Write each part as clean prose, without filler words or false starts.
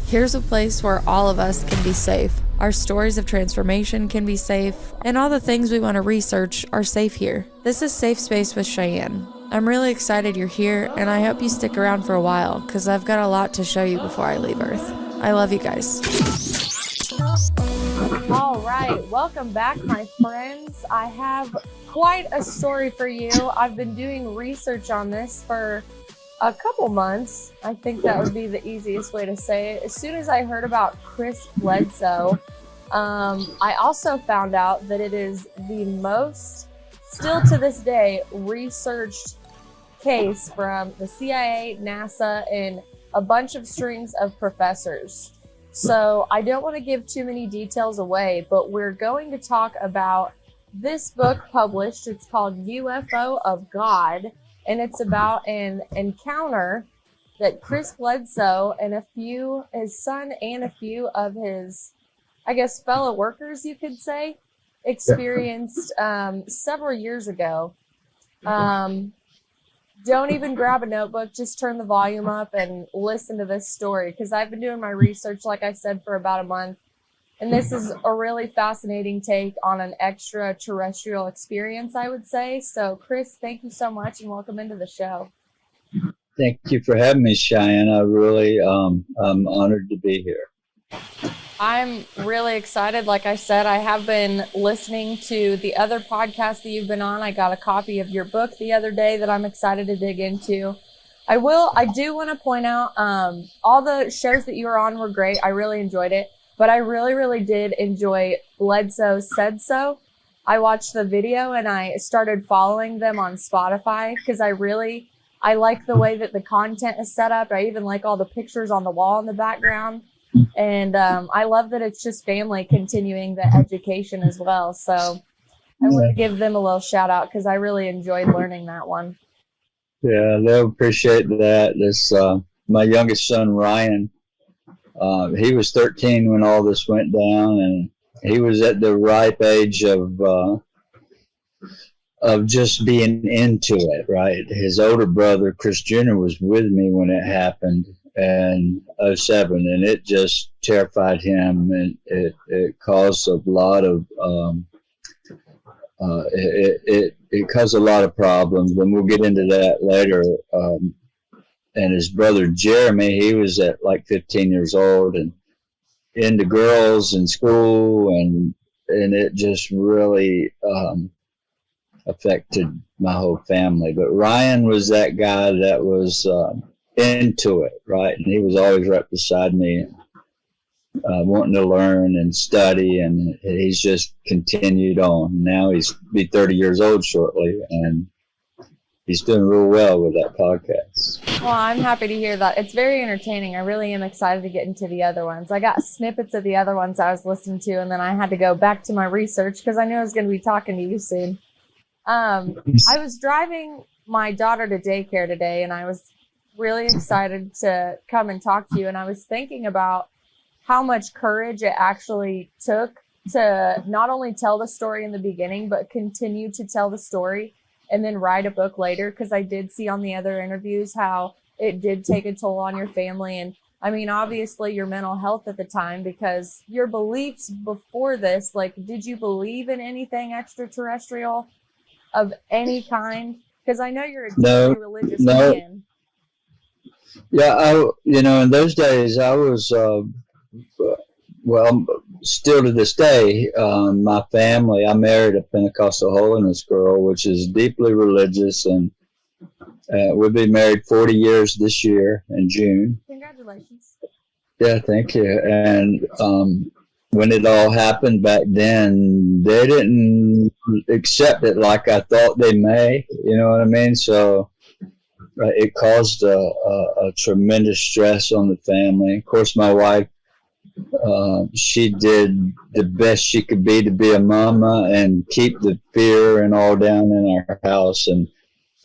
Here's a place where all of us can be safe. Our stories of transformation can be safe, and all the things we want to research are safe here. This is Safe Space with Cheyenne. I'm really excited you're here, and I hope you stick around for a while, because I've got a lot to show you before I leave Earth. I love you guys. All right, welcome back, my friends. I have quite a story for you. I've been doing research on this for a couple months. I think that would be the easiest way to say it. As soon as I heard about Chris Bledsoe, I also found out that it is the most, still to this day, researched case from the CIA, NASA, and a bunch of strings of professors. So I don't want to give too many details away, but we're going to talk about this book published. It's called UFO of God. And it's about an encounter that Chris Bledsoe and his son and a few of his, I guess, fellow workers, you could say, experienced several years ago. Don't even grab a notebook, just turn the volume up and listen to this story, because I've been doing my research, like I said, for about a month. And this is a really fascinating take on an extraterrestrial experience, I would say. So, Chris, thank you so much and welcome into the show. Thank you for having me, Cheyenne. I really, I'm honored to be here. I'm really excited. Like I said, I have been listening to the other podcast that you've been on. I got a copy of your book the other day that I'm excited to dig into. I do want to point out, all the shows that you were on were great. I really enjoyed it. But I really, really did enjoy Bledsoe Said So. I watched the video and I started following them on Spotify because I like the way that the content is set up. I even like all the pictures on the wall in the background. And I love that it's just family continuing the education as well. So I want to give them a little shout out because I really enjoyed learning that one. Yeah, they'll appreciate that. This my youngest son, Ryan, he was 13 when all this went down, and he was at the ripe age of just being into it, right? His older brother, Chris Jr., was with me when it happened in '07, and it just terrified him, and it caused a lot of it caused a lot of problems, and we'll get into that later. And his brother Jeremy, he was at like 15 years old and into girls in school, and it just really affected my whole family. But Ryan was that guy that was into it, right? And he was always right beside me, wanting to learn and study, and he's just continued on. Now he's be 30 years old shortly, and he's doing real well with that podcast. Well, I'm happy to hear that. It's very entertaining. I really am excited to get into the other ones. I got snippets of the other ones I was listening to, and then I had to go back to my research because I knew I was going to be talking to you soon. I was driving my daughter to daycare today, and I was really excited to come and talk to you. And I was thinking about how much courage it actually took to not only tell the story in the beginning, but continue to tell the story and then write a book later, because I did see on the other interviews how it did take a toll on your family. And I mean, obviously your mental health at the time, because your beliefs before this, like, did you believe in anything extraterrestrial of any kind? Because I know you're a deeply religious man. Yeah, in those days I was, well, still to this day, my family, I married a Pentecostal holiness girl, which is deeply religious, and we'll be married 40 years this year in June. Congratulations. Yeah, thank you. And when it all happened back then, they didn't accept it like I thought they may, you know what I mean? So it caused a tremendous stress on the family. Of course, my wife, she did the best she could be to be a mama and keep the fear and all down in our house, and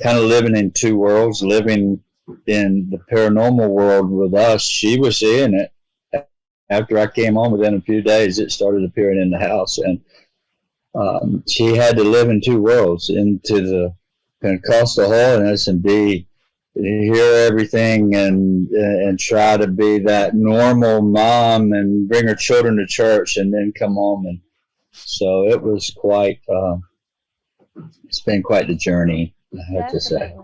kind of living in two worlds, living in the paranormal world with us. She was seeing it. After I came home, within a few days, it started appearing in the house, and she had to live in two worlds, into the Pentecostal holiness and be hear everything and try to be that normal mom and bring her children to church and then come home. And so it was quite, it's been quite the journey, I have to say.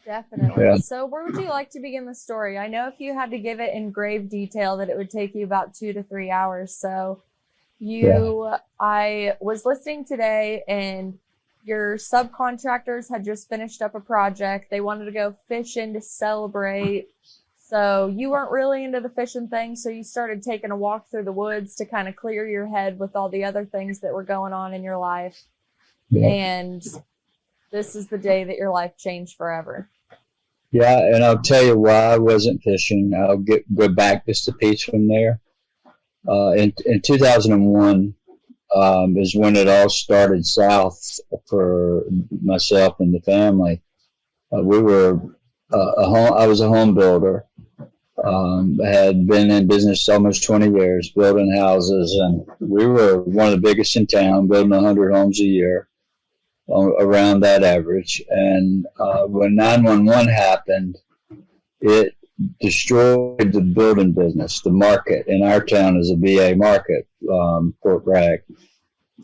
Definitely. Yeah. So where would you like to begin the story? I know if you had to give it in grave detail that it would take you about 2 to 3 hours. So I was listening today, and your subcontractors had just finished up a project. They wanted to go fishing to celebrate. So you weren't really into the fishing thing, so you started taking a walk through the woods to kind of clear your head with all the other things that were going on in your life. Yeah. And this is the day that your life changed forever. Yeah, and I'll tell you why I wasn't fishing. I'll go back just a piece from there. In 2001 is when it all started south for myself and the family. We were I was a home builder. Had been in business almost 20 years, building houses, and we were one of the biggest in town, building 100 homes a year, around that average. And when 911 happened, it destroyed the building business. The market in our town is a VA market, Fort Bragg.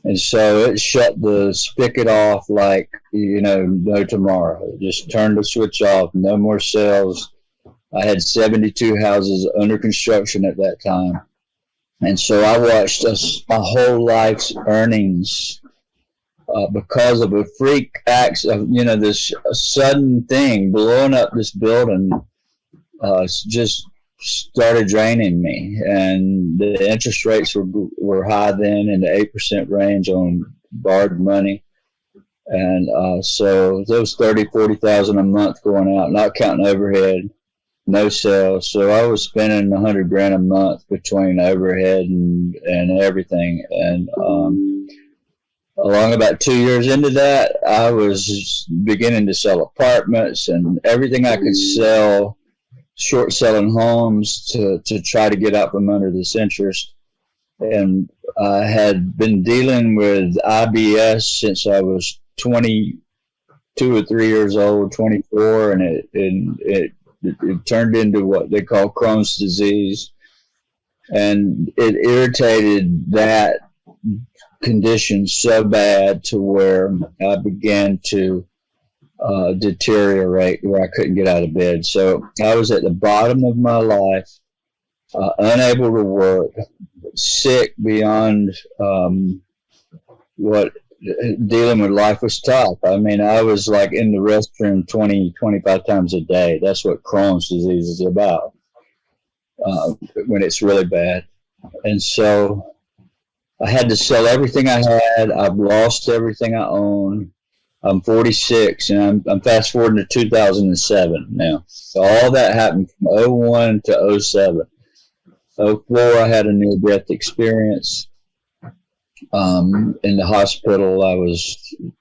And so it shut the spigot off like, no tomorrow. It just turned the switch off, no more sales. I had 72 houses under construction at that time. And so I watched my whole life's earnings because of a freak act of, this sudden thing, blowing up this building, just started draining me. And the interest rates were high then, in the 8% range on borrowed money. And so there was $30,000-$40,000 a month going out, not counting overhead, no sales. So I was spending $100,000 a month between overhead and everything. And along about 2 years into that, I was beginning to sell apartments and everything I could sell, short selling homes to try to get out from under this interest. And I had been dealing with IBS since I was 22 or 3 years old, 24, and it turned into what they call Crohn's disease. And it irritated that condition so bad to where I began to deteriorate, where I couldn't get out of bed. So I was at the bottom of my life, unable to work, sick beyond what dealing with life was tough. I mean, I was like in the restroom 20, 25 times a day. That's what Crohn's disease is about, when it's really bad. And so I had to sell everything I had. I've lost everything I own. I'm 46, and I'm fast forwarding to 2007 now. So all that happened from 01 to 07. 04, I had a near-death experience. In the hospital, I was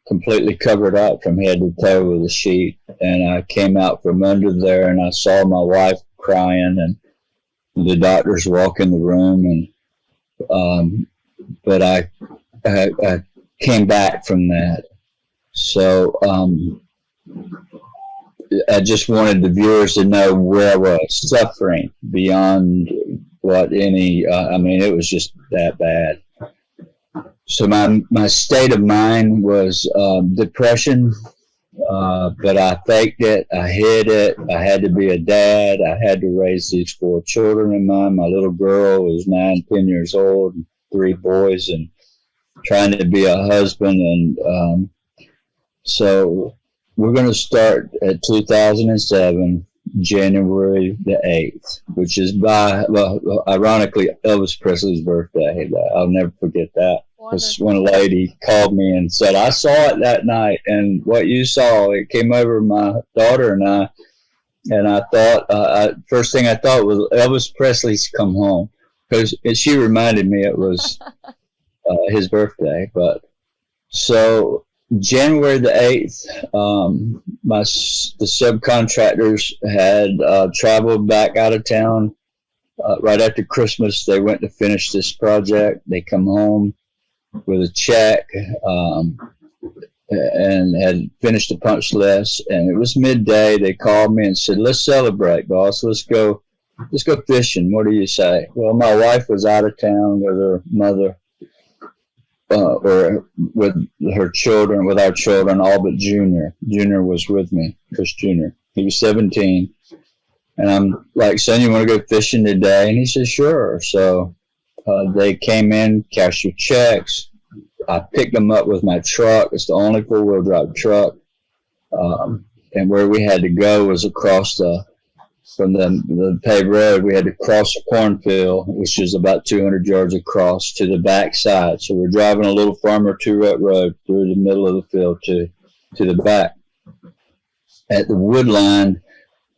completely covered up from head to toe with a sheet, and I came out from under there, and I saw my wife crying, and the doctors walk in the room, and but I came back from that. So I just wanted the viewers to know where I was suffering beyond what any, it was just that bad. So my state of mind was depression, but I faked it. I hid it. I had to be a dad. I had to raise these 4 children of mine. My little girl was 9, 10 years old, and 3 boys, and trying to be a husband. And so we're going to start at 2007, January the 8th, which is ironically, Elvis Presley's birthday. I'll never forget that. Because when a lady called me and said, I saw it that night, and what you saw, it came over my daughter and I thought, first thing I thought was Elvis Presley's Come Home, because she reminded me it was his birthday. But so January the 8th, the subcontractors had traveled back out of town right after Christmas. They went to finish this project. They come home with a check. and had finished the punch list, and it was midday. They called me and said, "Let's celebrate, boss. Let's go fishing. What do you say?" Well, my wife was out of town with her mother, or with her children, with our children, all but Junior. Junior was with me, Chris Jr. He was 17. And I'm like, "Son, you want to go fishing today?" And he said, "Sure." So they came in, cashed their checks. I picked them up with my truck. It's the only four-wheel drive truck. And where we had to go was across from the paved road. We had to cross a cornfield, which is about 200 yards across, to the back side. So we're driving a little farmer two-rut road through the middle of the field to the back. At the wood line,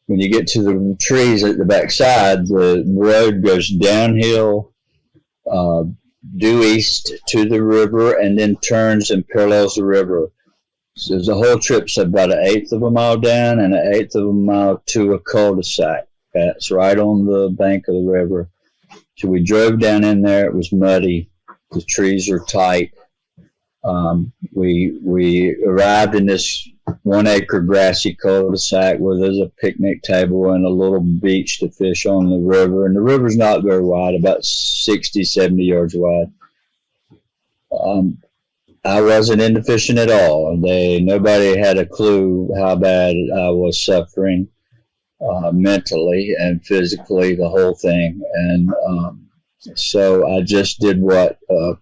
when you get to the trees at the back side, the road goes downhill, due east to the river, and then turns and parallels the river. So the whole trip's about 1/8 of a mile down and 1/8 of a mile to a cul-de-sac. That's right on the bank of the river. So we drove down in there. It was muddy. The trees are tight. We arrived in this 1-acre grassy cul-de-sac where there's a picnic table and a little beach to fish on the river. And the river's not very wide, about 60, 70 yards wide. I wasn't into fishing at all. Nobody had a clue how bad I was suffering, mentally and physically, the whole thing. And so I just did what a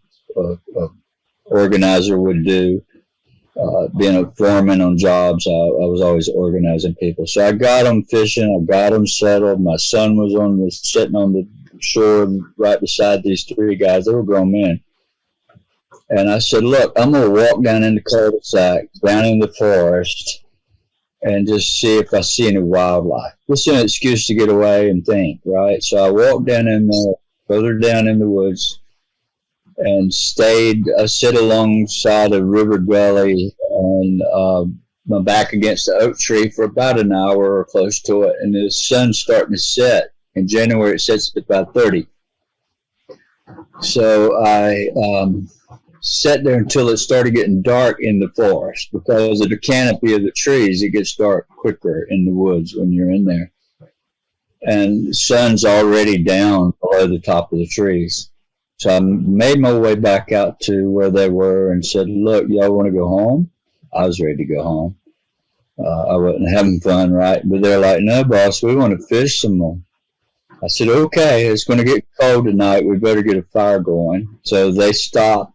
organizer would do. Being a foreman on jobs, I was always organizing people. So I got them fishing. I got them settled. My son was sitting on the shore right beside these three guys. They were grown men. And I said, "Look, I'm going to walk down in the cul-de-sac, down in the forest, and just see if I see any wildlife." This is an excuse to get away and think, right? So I walked down in there, further down in the woods, and I sit alongside a river gully on my back against the oak tree for about an hour or close to it. And the sun's starting to set. In January, it sets at about 30. So I sat there until it started getting dark in the forest, because of the canopy of the trees. It gets dark quicker in the woods when you're in there. And the sun's already down below the top of the trees. So I made my way back out to where they were and said, "Look, y'all want to go home?" I was ready to go home. I wasn't having fun, right? But they're like, "No, boss, we want to fish some more." I said, "Okay, it's going to get cold tonight. We better get a fire going." So they stopped,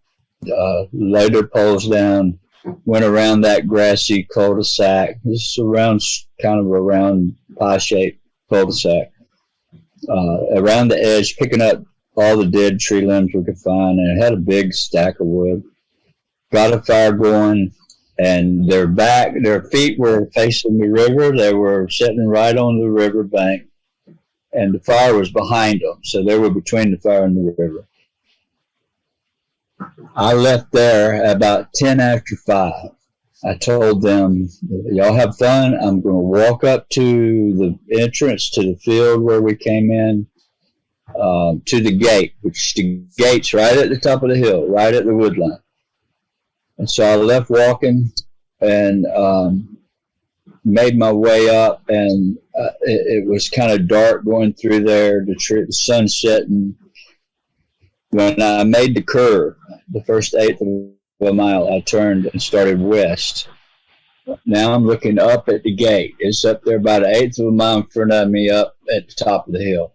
laid their poles down, went around that grassy cul-de-sac. This is kind of a round pie-shaped cul-de-sac. Around the edge, picking up all the dead tree limbs we could find, and it had a big stack of wood. Got a fire going, and their feet were facing the river. They were sitting right on the river bank, and the fire was behind them, so they were between the fire and the river. I left there about 10 after 5. I told them, "Y'all have fun. I'm going to walk up to the entrance to the field where we came in, to the gate, which the gate's right at the top of the hill, right at the wood line." And so I left walking and made my way up, and it was kind of dark going through there, the sun setting. When I made the curve, the first 1/8 of a mile, I turned and started west. Now I'm looking up at the gate. It's up there about 1/8 of a mile in front of me, up at the top of the hill.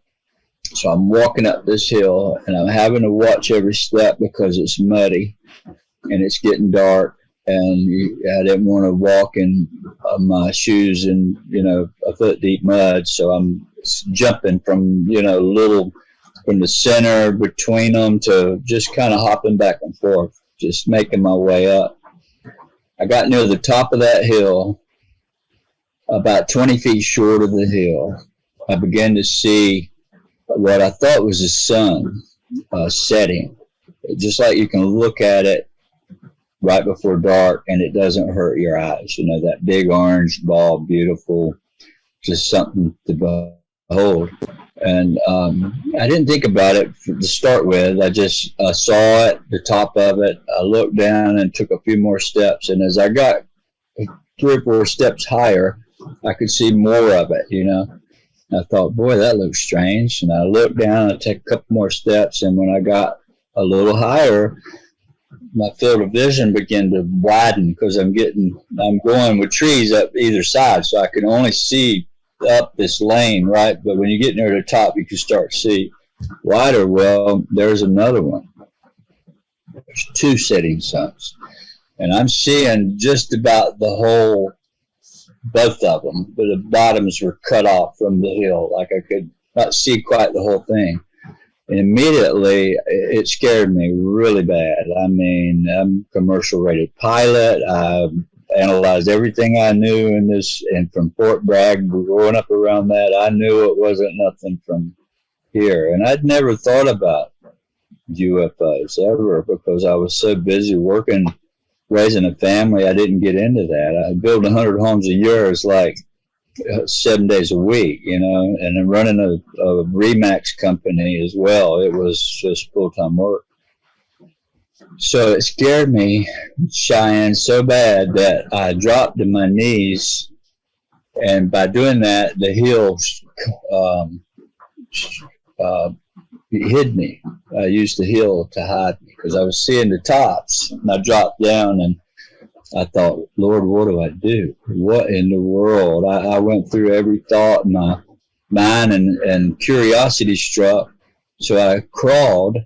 So I'm walking up this hill, and I'm having to watch every step because it's muddy and it's getting dark, and I didn't want to walk in my shoes in, a foot deep mud. So I'm jumping from, from the center between them to just kind of hopping back and forth, just making my way up. I got near the top of that hill, about 20 feet short of the hill. I began to see what I thought was the sun setting. Just like you can look at it right before dark and it doesn't hurt your eyes. That big orange ball, beautiful, just something to behold. And I didn't think about it to start with. I just saw it, the top of it. I looked down and took a few more steps. And as I got 3 or 4 steps higher, I could see more of it, you know. I thought, boy, that looks strange. And I looked down and take a couple more steps. And when I got a little higher, my field of vision began to widen because I'm going with trees up either side. So I can only see up this lane, right? But when you get near the top, you can start to see wider. Well, there's another one. There's 2 setting suns. And I'm seeing just about both of them, but the bottoms were cut off from the hill. Like I could not see quite the whole thing. And immediately, it scared me really bad. I mean, I'm a commercial rated pilot. I analyzed everything I knew in this, and from Fort Bragg, growing up around that, I knew it wasn't nothing from here. And I'd never thought about UFOs ever because I was so busy working, raising a family. I didn't get into that. I built 100 homes a year. It's like 7 days a week, you know, and then running a Remax company as well. It was just full-time work. So it scared me, Cheyenne, so bad that I dropped to my knees, and by doing that, the hills hid me. I used the hill to hide me because I was seeing the tops, and I dropped down, and I thought, Lord, what do I do? What in the world? I went through every thought in my mind, and curiosity struck, so I crawled,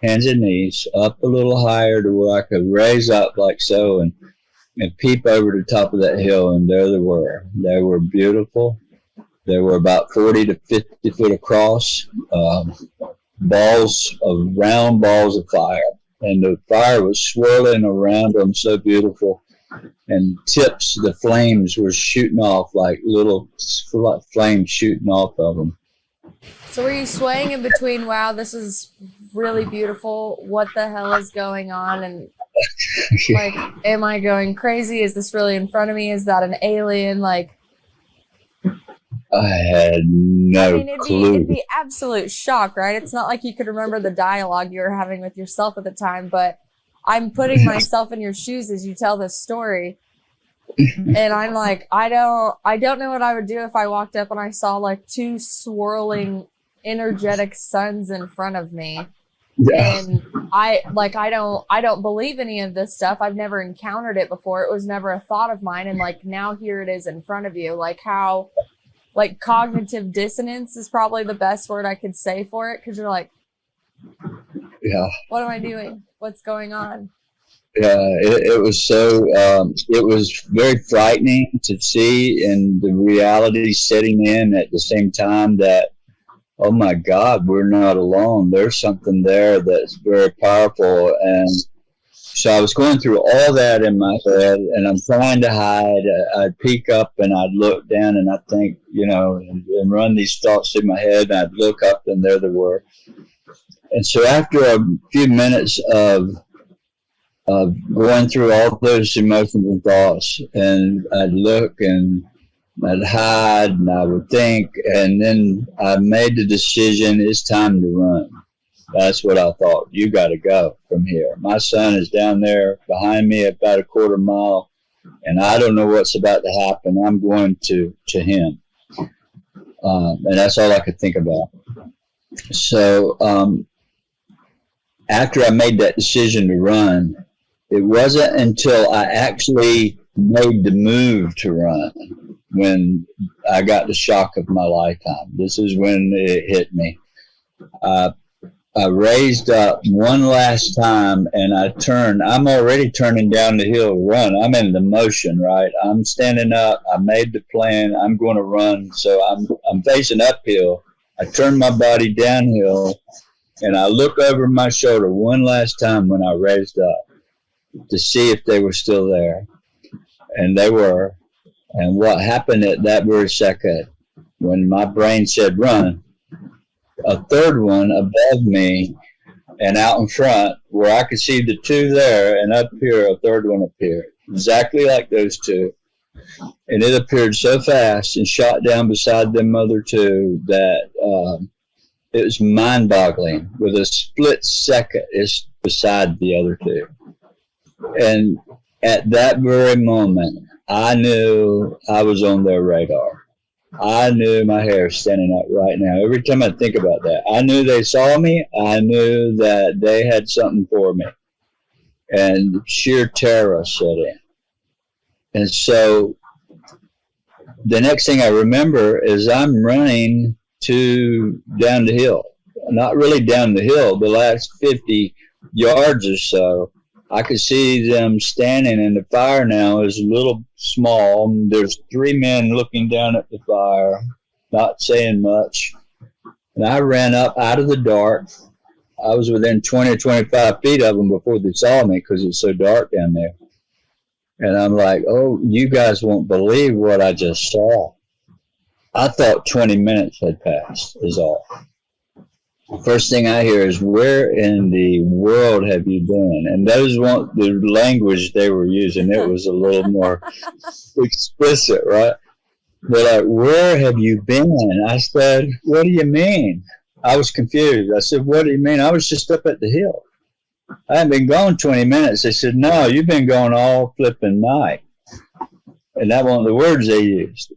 hands and knees, up a little higher to where I could raise up like so and peep over the top of that hill, and there they were. They were beautiful. They were about 40 to 50 foot across, round balls of fire. And the fire was swirling around them, so beautiful. And the flames were shooting off like little flames shooting off of them. So were you swaying in between, wow, this is really beautiful, what the hell is going on? And like, am I going crazy? Is this really in front of me? Is that an alien? Like, I had no clue. It'd be absolute shock, right? It's not like you could remember the dialogue you were having with yourself at the time, but I'm putting myself in your shoes as you tell this story. And I'm like, I don't know what I would do if I walked up and I saw like 2 swirling energetic suns in front of me. Yeah. And I don't believe any of this stuff. I've never encountered it before. It was never a thought of mine. And like, now here it is in front of you. Like how, like, cognitive dissonance is probably the best word I could say for it. 'Cause you're like, yeah, what am I doing? What's going on? Yeah, it was so, it was very frightening to see, and the reality setting in at the same time that, oh my God, we're not alone. There's something there that's very powerful. And so I was going through all that in my head, and I'm trying to hide. I'd peek up and I'd look down, and I'd think, you know, and run these thoughts through my head, and I'd look up, and there they were. And so after a few minutes of going through all those emotions and thoughts, and I'd look and I'd hide and I would think, and then I made the decision, it's time to run. That's what I thought. You got to go from here. My son is down there behind me about a quarter mile, and I don't know what's about to happen. I'm going to him. And that's all I could think about. So after I made that decision to run, it wasn't until I actually made the move to run when I got the shock of my lifetime. This is when it hit me. I raised up one last time, and I turned. I'm already turning down the hill to run. I'm in the motion, right? I'm standing up. I made the plan. I'm going to run. So I'm facing uphill. I turn my body downhill, and I look over my shoulder one last time when I raised up to see if they were still there. And they were. And what happened at that very second, when my brain said run, a third one above me and out in front, where I could see the 2 there, and up here, a third one appeared, exactly like those 2. And it appeared so fast and shot down beside them other 2 that It was mind-boggling. With a split second, it's beside the other two. And at that very moment, I knew I was on their radar. I knew my hair was standing up right now. Every time I think about that, I knew they saw me. I knew that they had something for me. And sheer terror set in. And so the next thing I remember is I'm running down the hill. Not really down the hill, the last 50 yards or so. I could see them standing, and the fire now is a little small. There's 3 men looking down at the fire, not saying much. And I ran up out of the dark. I was within 20 or 25 feet of them before they saw me because it's so dark down there. And I'm like, oh, you guys won't believe what I just saw. I thought 20 minutes had passed is all. First thing I hear is, where in the world have you been? And those weren't the language they were using. It was a little more explicit, right? They're like, where have you been? I said, what do you mean? I was confused. I said, what do you mean? I was just up at the hill. I hadn't been gone 20 minutes. They said, no, you've been gone all flipping night. And that wasn't the words they used.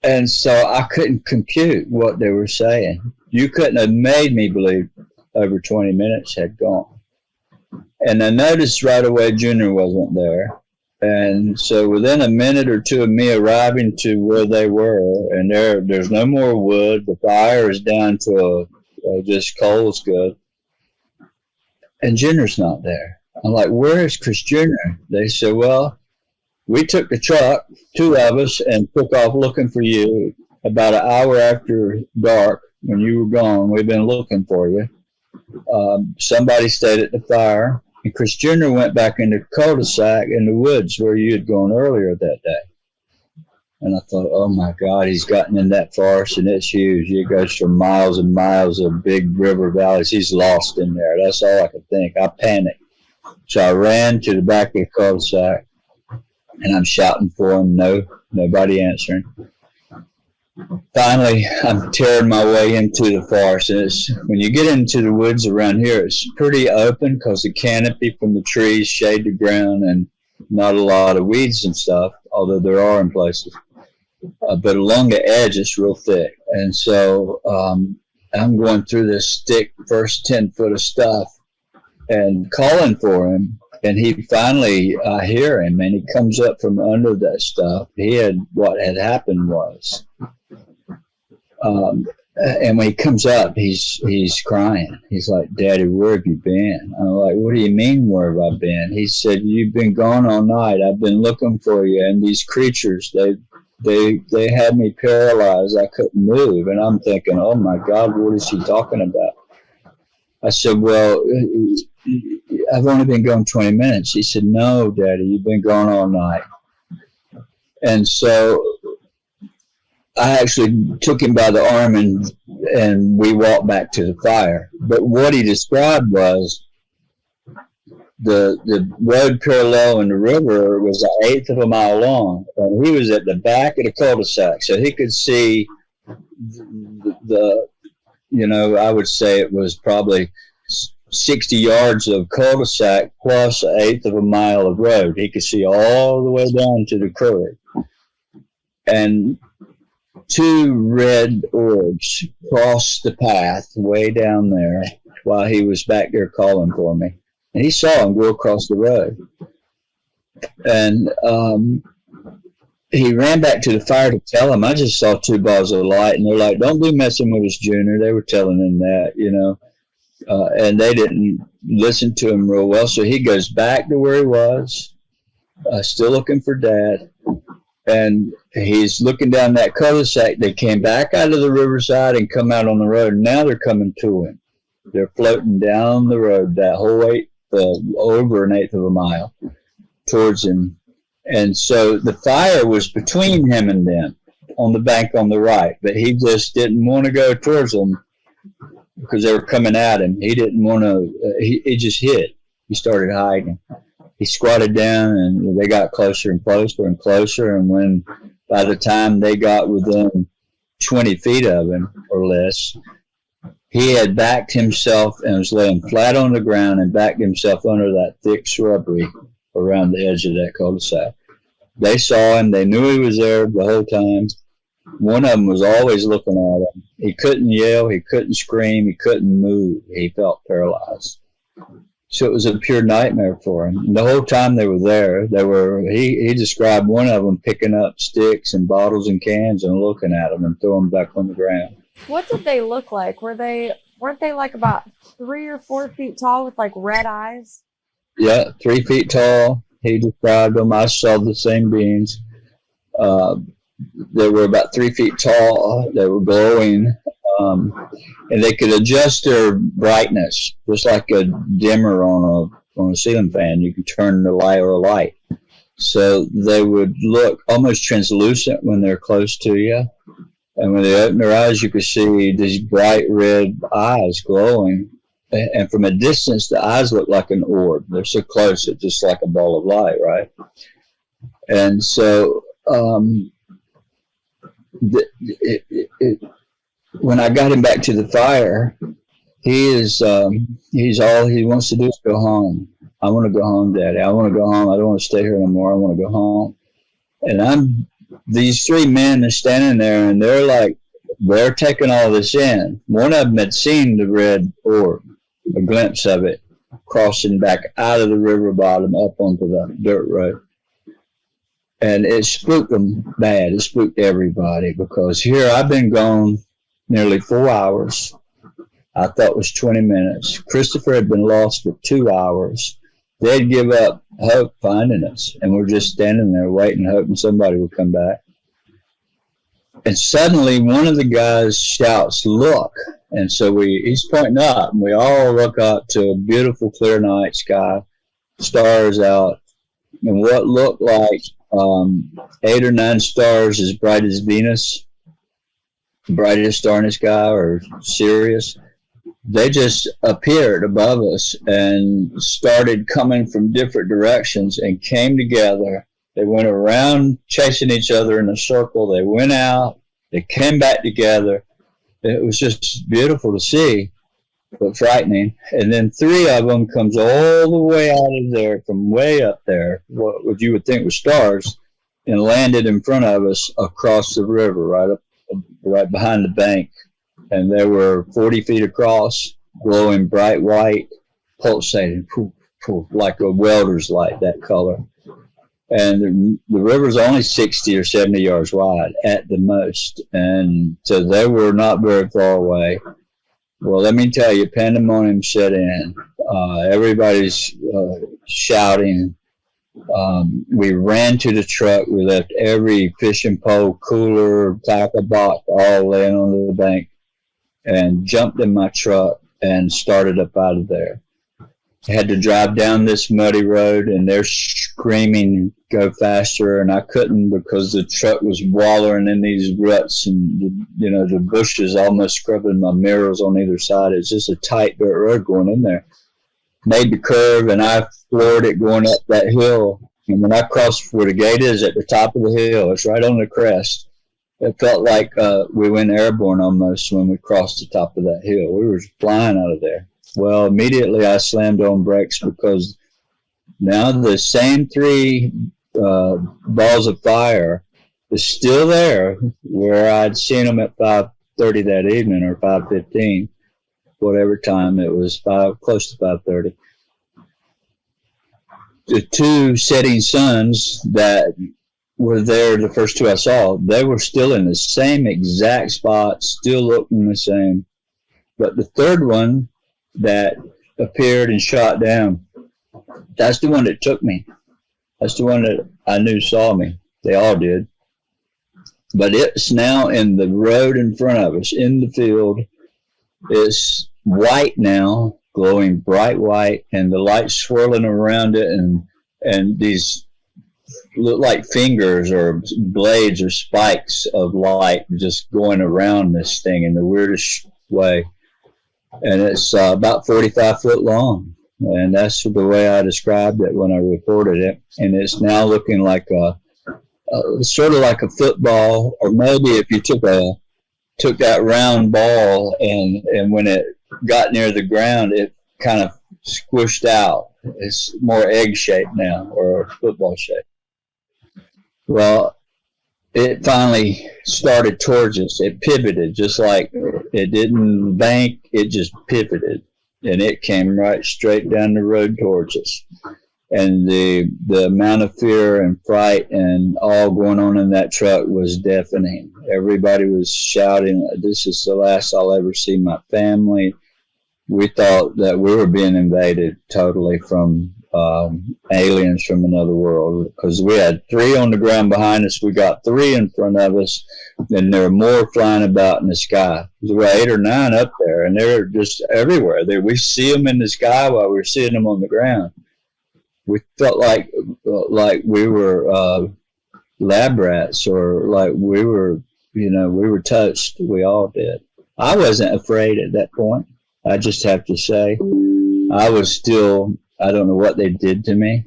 And so I couldn't compute what they were saying. You couldn't have made me believe over 20 minutes had gone. And I noticed right away Junior wasn't there. And so within a minute or two of me arriving to where they were, and there's no more wood, the fire is down to just coal's good, and Junior's not there. I'm like, where is Chris Jr.? They said, well, we took the truck, 2 of us, and took off looking for you about an hour after dark when you were gone. We've been looking for you. Somebody stayed at the fire, and Chris Jr. went back in the cul-de-sac in the woods where you had gone earlier that day. And I thought, oh my God, he's gotten in that forest, and it's huge. It goes for miles and miles of big river valleys. He's lost in there. That's all I could think. I panicked. So I ran to the back of the cul-de-sac, and I'm shouting for him. Nobody answering. Finally, I'm tearing my way into the forest. And when you get into the woods around here, it's pretty open because the canopy from the trees shade the ground and not a lot of weeds and stuff, although there are in places. But along the edge, it's real thick. And so I'm going through this thick first 10 foot of stuff and calling for him. And he finally, I hear him, and he comes up from under that stuff. What had happened was, and when he comes up, he's crying. He's like, Daddy, where have you been? I'm like, what do you mean, where have I been? He said, you've been gone all night. I've been looking for you. And these creatures, they had me paralyzed. I couldn't move. And I'm thinking, oh my God, what is he talking about? I said, well, I've only been gone 20 minutes. He said, no, Daddy, you've been gone all night. And so I actually took him by the arm and we walked back to the fire. But what he described was the road parallel in the river was 1/8 of a mile long. And he was at the back of the cul-de-sac. So he could see I would say it was probably 60 yards of cul-de-sac plus 1/8 of a mile of road. He could see all the way down to the creek. And 2 red orbs crossed the path way down there while he was back there calling for me. And he saw them go across the road. And he ran back to the fire to tell him. I just saw 2 balls of light, and they're like, don't be messing with us, Junior. They were telling him that, and they didn't listen to him real well. So he goes back to where he was, still looking for Dad. And he's looking down that cul-de-sac. They came back out of the riverside and come out on the road. And now they're coming to him. They're floating down the road that whole over 1/8 of a mile towards him. And so the fire was between him and them on the bank on the right. But he just didn't want to go towards them because they were coming at him. He didn't want to. He just hid. He started hiding. He squatted down, and they got closer and closer and closer. And by the time they got within 20 feet of him or less. He had backed himself and was laying flat on the ground and backed himself under that thick shrubbery around the edge of that cul-de-sac. They saw him. They knew he was there the whole time. One of them was always looking at him. He couldn't yell. He couldn't scream. He couldn't move. He felt paralyzed. So it was a pure nightmare for him. The whole time they were there, he described one of them picking up sticks and bottles and cans and looking at them and throwing them back on the ground. What did they look like? Weren't they like about 3 or 4 feet tall with like red eyes? Yeah, 3 feet tall. He described them. I saw the same beings. They were about 3 feet tall. They were glowing. And they could adjust their brightness, just like a dimmer on a ceiling fan. You can turn the light or a light. So they would look almost translucent when they're close to you. And when they opened their eyes, you could see these bright red eyes glowing. And from a distance, the eyes look like an orb. They're so close, it's just like a ball of light, right? And so when I got him back to the fire, he's all he wants to do is go home. I want to go home, Daddy. I want to go home. I don't want to stay here anymore. I want to go home. And these 3 men are standing there, and they're taking all this in. One of them had seen the red orb, a glimpse of it, crossing back out of the river bottom up onto the dirt road. And it spooked them bad. It spooked everybody, because here I've been gone nearly 4 hours. I thought it was 20 minutes. Christopher had been lost for 2 hours. They'd give up hope finding us, and we're just standing there waiting, hoping somebody would come back. And suddenly one of the guys shouts, "Look!" And so he's pointing up, and we all look up to a beautiful clear night sky, stars out, and what looked like 8 or 9 stars as bright as Venus, the brightest star in the sky, or Sirius. They just appeared above us and started coming from different directions and came together. They went around chasing each other in a circle. They went out. They came back together. It was just beautiful to see, but frightening. And then 3 of them comes all the way out of there, from way up there, what you would think was stars, and landed in front of us across the river, right behind the bank. And they were 40 feet across, glowing bright white, pulsating, poof, poof, like a welder's light, that color. And the river's only 60 or 70 yards wide at the most. And so they were not very far away. Well, let me tell you, pandemonium set in. Everybody's shouting. We ran to the truck. We left every fishing pole, cooler, tackle box, all laying on the bank, and jumped in my truck and started up out of there. I had to drive down this muddy road, and they're screaming, "Go faster!" And I couldn't, because the truck was wallowing in these ruts, and the bushes almost scrubbing my mirrors on either side. It's just a tight dirt road going in there. Made the curve, and I floored it going up that hill. And when I crossed where the gate is at the top of the hill, it's right on the crest. It felt like we went airborne almost when we crossed the top of that hill. We were flying out of there. Well, immediately I slammed on brakes, because now the same 3 balls of fire is still there where I'd seen them at 5:30 that evening, or 5:15, whatever time it was, close to 5:30. The 2 setting suns that were there, the first 2 I saw, they were still in the same exact spot, still looking the same. But the 3rd one that appeared and shot down, that's the one that took me. That's the one that I knew saw me. They all did. But it's now in the road in front of us, in the field. It's white now, glowing bright white, and the light swirling around it, and these look like fingers or blades or spikes of light just going around this thing in the weirdest way. And it's about 45 foot long. And that's the way I described it when I reported it. And it's now looking like sort of like a football, or maybe if you took a took that round ball, and when it got near the ground, it kind of squished out. It's more egg shaped now, or football shape. Well, it finally started towards us. It pivoted, just like it didn't bank, it just pivoted. And it came right straight down the road towards us. And the amount of fear and fright and all going on in that truck was deafening. Everybody was shouting, "This is the last I'll ever see my family." We thought that we were being invaded totally from aliens from another world, because we had 3 on the ground behind us. We got 3 in front of us, and there were more flying about in the sky. There were 8 or 9 up there, and they're just everywhere. We see them in the sky while we're seeing them on the ground. We felt like we were lab rats, or like we were touched. We all did. I wasn't afraid at that point. I just have to say, I was still, I don't know what they did to me,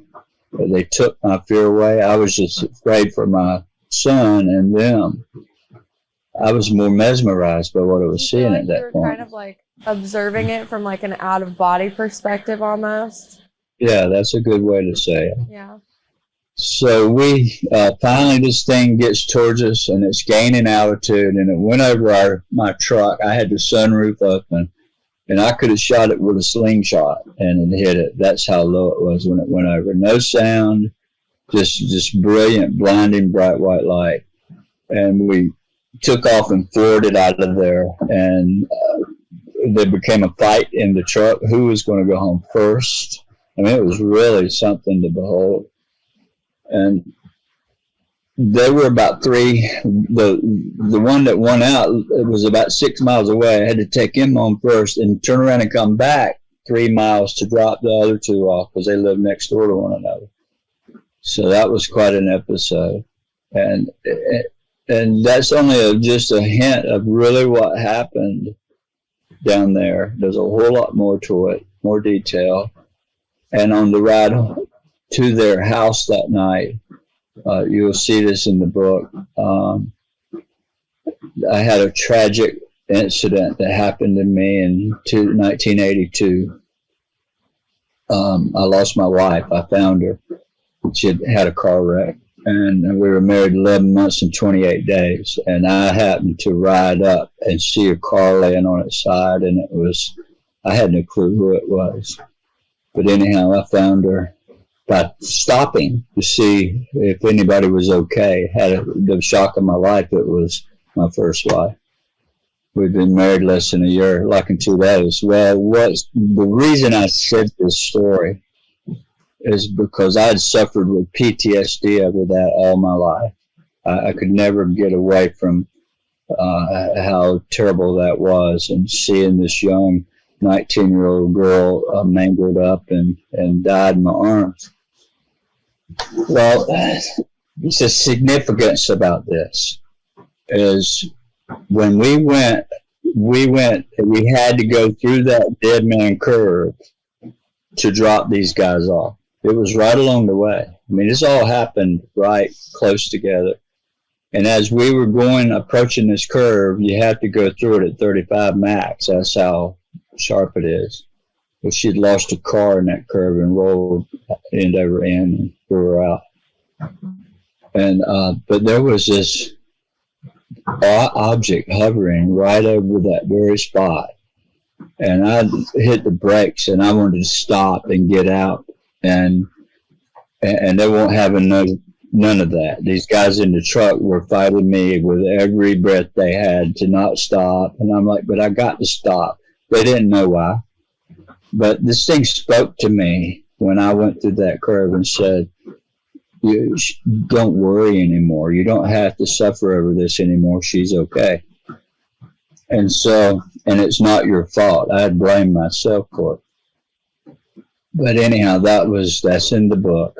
but they took my fear away. I was just afraid for my son and them. I was more mesmerized by what I was seeing at that point. You were kind of like observing it from like an out-of-body perspective almost. Yeah, that's a good way to say it. Yeah. So we finally, this thing gets towards us, and it's gaining altitude, and it went over my truck. I had the sunroof open, and I could have shot it with a slingshot and it hit it. That's how low it was when it went over. No sound, just brilliant, blinding, bright white light. And we took off and floored it out of there, and there became a fight in the truck. Who was going to go home first? I mean, it was really something to behold. And there were about 3. The one that won out, it was about 6 miles away. I had to take him home first and turn around and come back 3 miles to drop the other 2 off, because they lived next door to one another. So that was quite an episode. And that's only just a hint of really what happened down there. There's a whole lot more to it, more detail. And on the ride to their house that night, you'll see this in the book. I had a tragic incident that happened to me in 1982. I lost my wife. I found her. She had a car wreck, and we were married 11 months and 28 days. And I happened to ride up and see a car laying on its side, and I had no clue who it was. But anyhow, I found her by stopping to see if anybody was okay. The shock of my life. It was my first wife. We've been married less than a year, like in 2 days. Well, the reason I said this story is because I had suffered with PTSD over that all my life. I could never get away from how terrible that was, and seeing this young 19-year-old girl mangled up and died in my arms. Well, the significance about this is when we had to go through that dead man curve to drop these guys off. It was right along the way. I mean, this all happened right close together. And as we were approaching this curve, you have to go through it at 35 max. That's how sharp it is. But she'd lost a car in that curve and rolled end over end and threw her out. And but there was this object hovering right over that very spot, and I hit the brakes, and I wanted to stop and get out, and they won't have none of that. These guys in the truck were fighting me with every breath they had to not stop, and I'm like, but I got to stop. They didn't know why. But this thing spoke to me when I went through that curve and said, "You don't worry anymore. You don't have to suffer over this anymore. She's okay." And it's not your fault. I had blamed myself for it. But anyhow, that's in the book.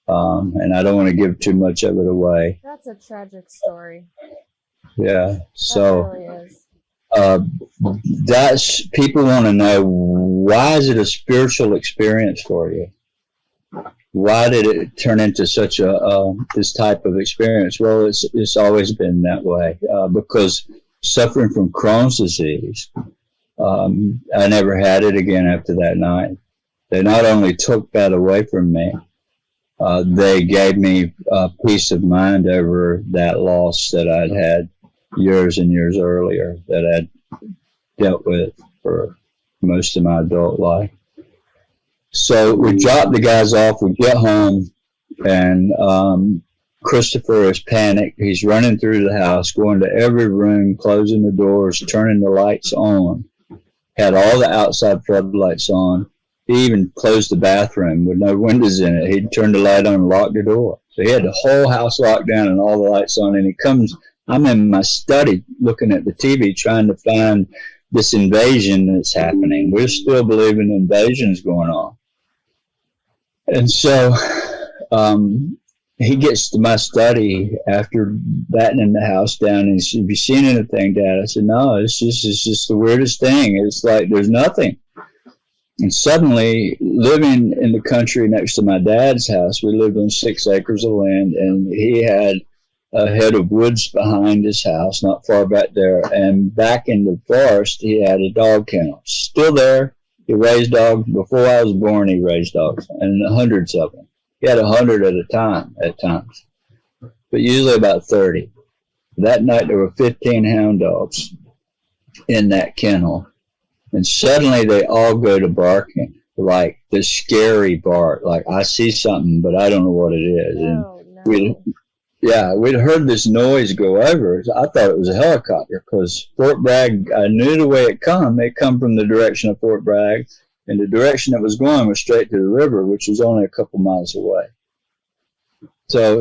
And I don't want to give too much of it away. That's a tragic story. Yeah. So. That really is. That's people want to know, why is it a spiritual experience for you? Why did it turn into such this type of experience? Well, it's always been that way, because suffering from Crohn's disease. I never had it again after that night. They not only took that away from me, they gave me peace of mind over that loss that I'd had years and years earlier, that I'd dealt with for most of my adult life. So we drop the guys off, we get home, and Christopher is panicked. He's running through the house, going to every room, closing the doors, turning the lights on. Had all the outside floodlights on. He even closed the bathroom with no windows in it. He'd turn the light on and lock the door. So he had the whole house locked down and all the lights on. And he comes, I'm in my study looking at the TV trying to find this invasion that's happening. We're still believing invasion's going on. And so he gets to my study after battening the house down and he said, "Have you seen anything, Dad?" I said, "No, it's just the weirdest thing. It's like there's nothing." And suddenly, living in the country next to my dad's house, we lived on 6 acres of land, and he had a head of woods behind his house, not far back there. And back in the forest, he had a dog kennel. Still there. He raised dogs. Before I was born, he raised dogs, and hundreds of them. He had 100 at a time, at times, but usually about 30. That night, there were 15 hound dogs in that kennel. And suddenly they all go to barking, like the scary bark, like I see something, but I don't know what it is. Oh, and no. we'd heard this noise go over. I thought it was a helicopter because Fort Bragg, I knew the way it come. It come from the direction of Fort Bragg, and the direction it was going was straight to the river, which was only a couple miles away. So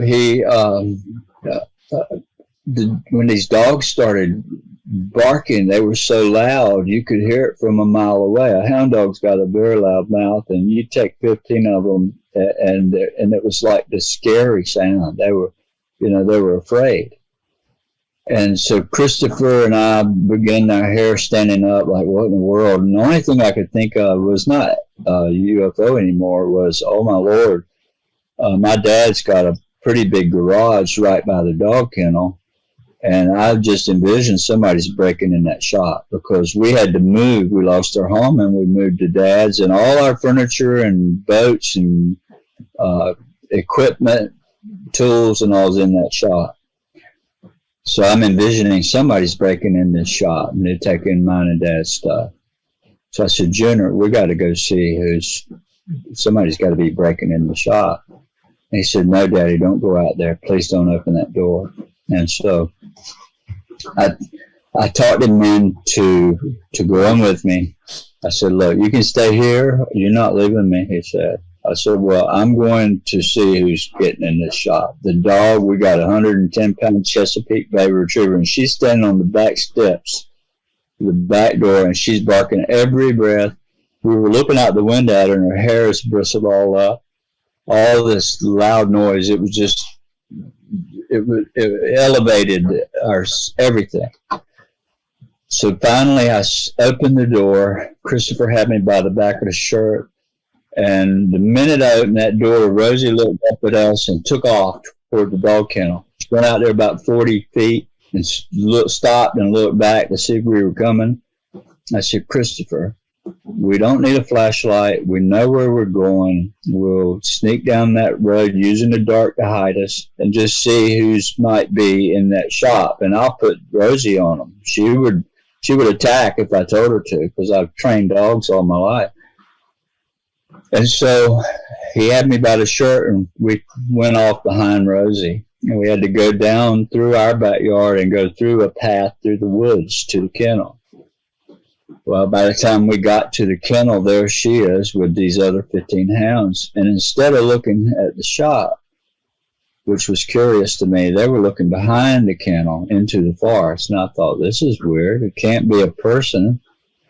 when these dogs started barking, they were so loud you could hear it from a mile away. A hound dog's got a very loud mouth, and you take 15 of them, and it was like the scary sound. They were afraid. And so Christopher and I began our hair standing up, like, what in the world? And the only thing I could think of was not UFO anymore. Was, oh my Lord, my dad's got a pretty big garage right by the dog kennel. And I just envisioned somebody's breaking in that shop because we had to move. We lost our home and we moved to Dad's, and all our furniture and boats and equipment, tools, and all's in that shop. So I'm envisioning somebody's breaking in this shop and they're taking mine and Dad's stuff. So I said, "Junior, we got to go see somebody's got to be breaking in the shop." And he said, "No, Daddy, don't go out there. Please don't open that door." And so I talked him into go in with me. I said, "Look, you can stay here. You're not leaving me," he said. I said, "Well, I'm going to see who's getting in this shop." The dog, we got a 110-pound Chesapeake Bay Retriever, and she's standing on the back steps, the back door, and she's barking every breath. We were looking out the window at her, and her hair is bristled all up. All this loud noise, it was just... It elevated our everything. So finally, I opened the door. Christopher had me by the back of the shirt, and the minute I opened that door, Rosie looked up at us and took off toward the dog kennel. She went out there about 40 feet and stopped and looked back to see if we were coming. I said, "Christopher, we don't need a flashlight. We know where we're going. We'll sneak down that road using the dark to hide us and just see who's might be in that shop. And I'll put Rosie on them. She would attack if I told her to because I've trained dogs all my life." And so he had me by the shirt and we went off behind Rosie. And we had to go down through our backyard and go through a path through the woods to the kennel. Well, by the time we got to the kennel, there she is with these other 15 hounds. And instead of looking at the shop, which was curious to me, they were looking behind the kennel into the forest. And I thought, this is weird. It can't be a person.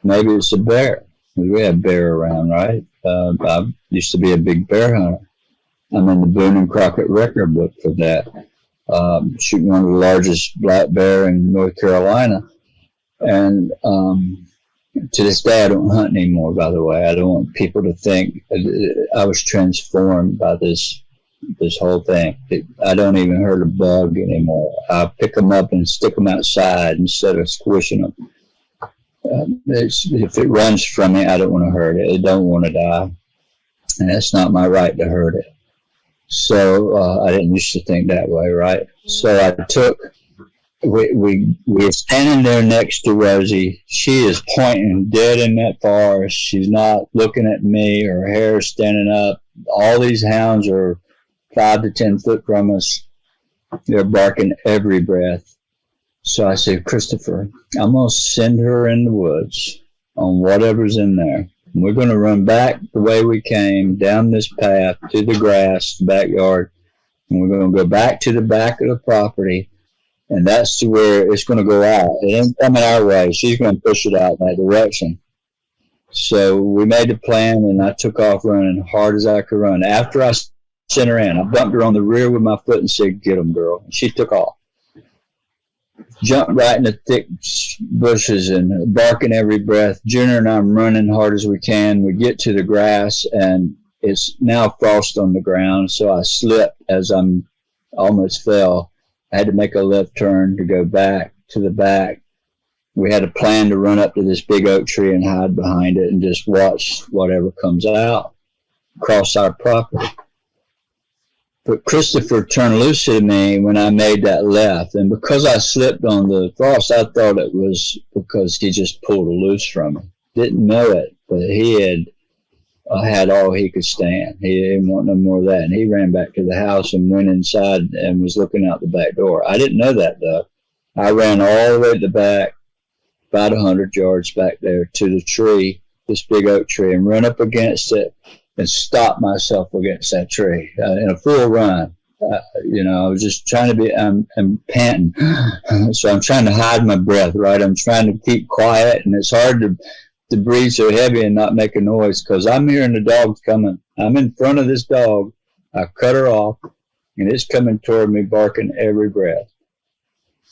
Maybe it's a bear. We had bear around, right? I used to be a big bear hunter. I'm in the Boone and Crockett record book for that. Shooting one of the largest black bear in North Carolina. And to this day, I don't hunt anymore, by the way. I don't want people to think I was transformed by this this whole thing. I don't even hurt a bug anymore. I pick them up and stick them outside instead of squishing them. If it runs from me, I don't want to hurt it. I don't want to die, and that's not my right to hurt it. So I didn't used to think that way, right? So I took. We were standing there next to Rosie. She is pointing dead in that forest. She's not looking at me. Her hair is standing up. All these hounds are 5 to 10 foot from us. They're barking every breath. So I said, Christopher, I'm going to send her in the woods on whatever's in there. We're going to run back the way we came, down this path to the grass, the backyard, and we're going to go back to the back of the property, and that's to where it's going to go out. It ain't coming our way. She's going to push it out in that direction. So we made a plan, and I took off running hard as I could run. After I sent her in, I bumped her on the rear with my foot and said, get them, girl. And she took off. Jumped right in the thick bushes and barking every breath. Junior and I'm running hard as we can. We get to the grass, and it's now frost on the ground, so I slipped as I almost fell. I had to make a left turn to go back to the back. We had a plan to run up to this big oak tree and hide behind it and just watch whatever comes out across our property. But Christopher turned loose at me when I made that left. And because I slipped on the frost, I thought it was because he just pulled a loose from me. Didn't know it, but he had all he could stand. He didn't want no more of that. And he ran back to the house and went inside and was looking out the back door. I didn't know that, though. I ran all the way to the back, about 100 yards back there to the tree, this big oak tree, and run up against it and stop myself against that tree in a full run. I was just trying to be, I'm panting. So I'm trying to hide my breath, right? I'm trying to keep quiet, and it's hard to breathe so heavy and not make a noise because I'm hearing the dogs coming. I'm in front of this dog. I cut her off, and it's coming toward me, barking every breath.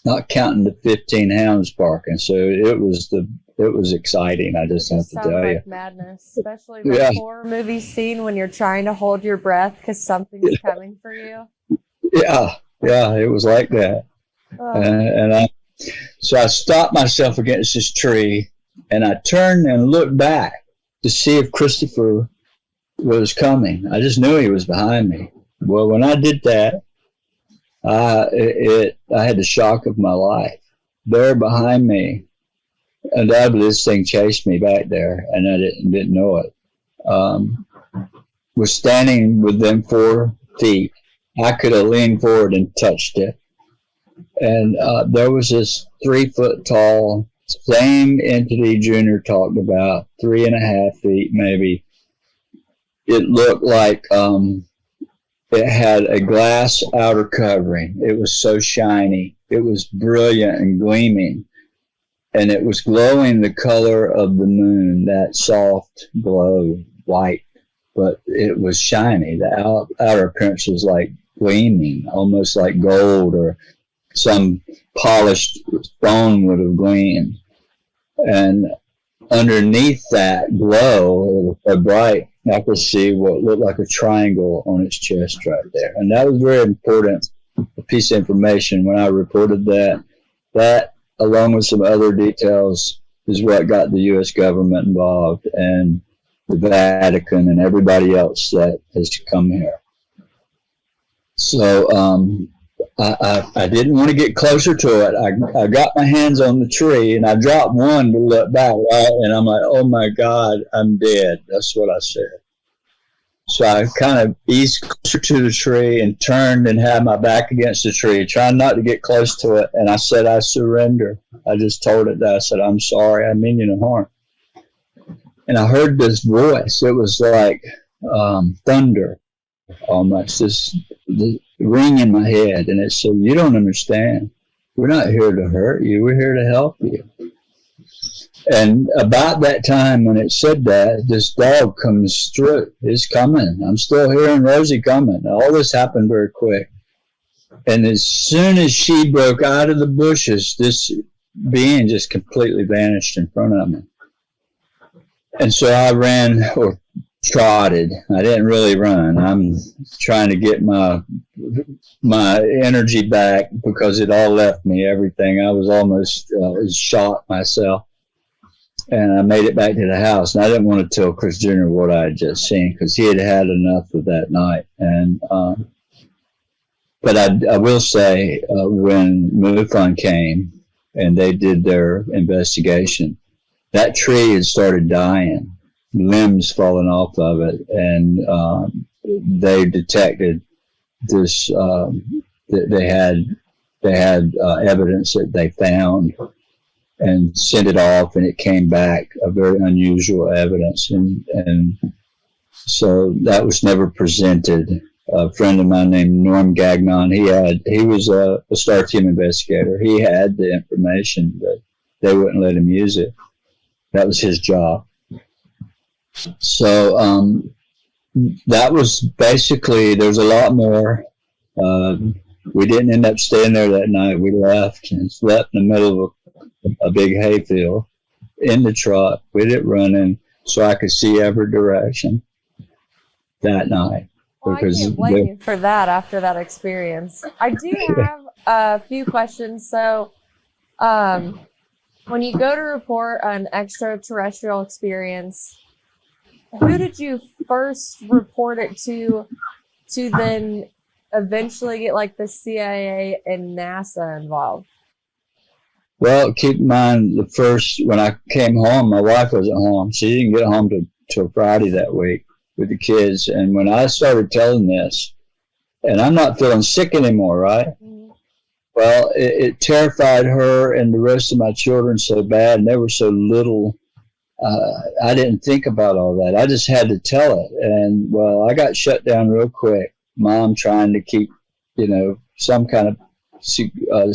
Not counting the 15 hounds barking. So it was exciting. I just have to tell you. Sounds like madness, especially the horror movie scene when you're trying to hold your breath because something's coming for you. Yeah, it was like that. So I stopped myself against this tree, and I turned and looked back to see if Christopher was coming. I just knew he was behind me. Well, when I did that, I had the shock of my life. There behind me, undoubtedly this thing chased me back there, and I didn't know it. Was standing within 4 feet. I could have leaned forward and touched it. And there was this 3 foot tall, same entity Junior talked about, 3.5 feet maybe. It looked like it had a glass outer covering. It was so shiny. It was brilliant and gleaming. And it was glowing the color of the moon, that soft glow, white. But it was shiny. The outer appearance was like gleaming, almost like gold or some polished stone would have gleamed. And underneath that glow, a bright, I could see what looked like a triangle on its chest right there. And that was very important, a piece of information when I reported that. That, along with some other details, is what got the U.S. government involved and the Vatican and everybody else that has come here. So I didn't want to get closer to it. I got my hands on the tree, and I dropped one to look back, right? And I'm like, oh, my God, I'm dead. That's what I said. So I kind of eased closer to the tree and turned and had my back against the tree, trying not to get close to it. And I said, I surrender. I just told it that. I said, I'm sorry. I mean you no harm. And I heard this voice. It was like thunder, almost, this ring in my head. And it said, you don't understand. We're not here to hurt you. We're here to help you. And about that time when it said that, this dog comes through. It's coming. I'm still hearing Rosie coming. All this happened very quick. And as soon as she broke out of the bushes, this being just completely vanished in front of me. And so I ran, or trotted. I didn't really run. I'm trying to get my energy back because it all left me, everything. I was almost shot myself. And I made it back to the house. And I didn't want to tell Chris Jr. what I had just seen because he had had enough of that night. And but I will say when MUFON came and they did their investigation, that tree had started dying, limbs falling off of it, and they detected this. They had evidence that they found and sent it off, and it came back a very unusual evidence, and so that was never presented. A friend of mine named Norm Gagnon, he was a Star Team investigator. He had the information, but they wouldn't let him use it. That was his job. So that was basically, there's a lot more. We didn't end up staying there that night. We left and slept in the middle of a big hayfield in the trot with it running so I could see every direction that night. Well, I can't blame you for that after that experience. I do have a few questions. So when you go to report an extraterrestrial experience, who did you first report it to then eventually get like the CIA and NASA involved? Well, keep in mind, when I came home, my wife wasn't home. She didn't get home till Friday that week with the kids. And when I started telling this, and I'm not feeling sick anymore, right? Mm-hmm. Well, it terrified her and the rest of my children so bad, and they were so little. I didn't think about all that. I just had to tell it. And, well, I got shut down real quick. Mom trying to keep, some kind of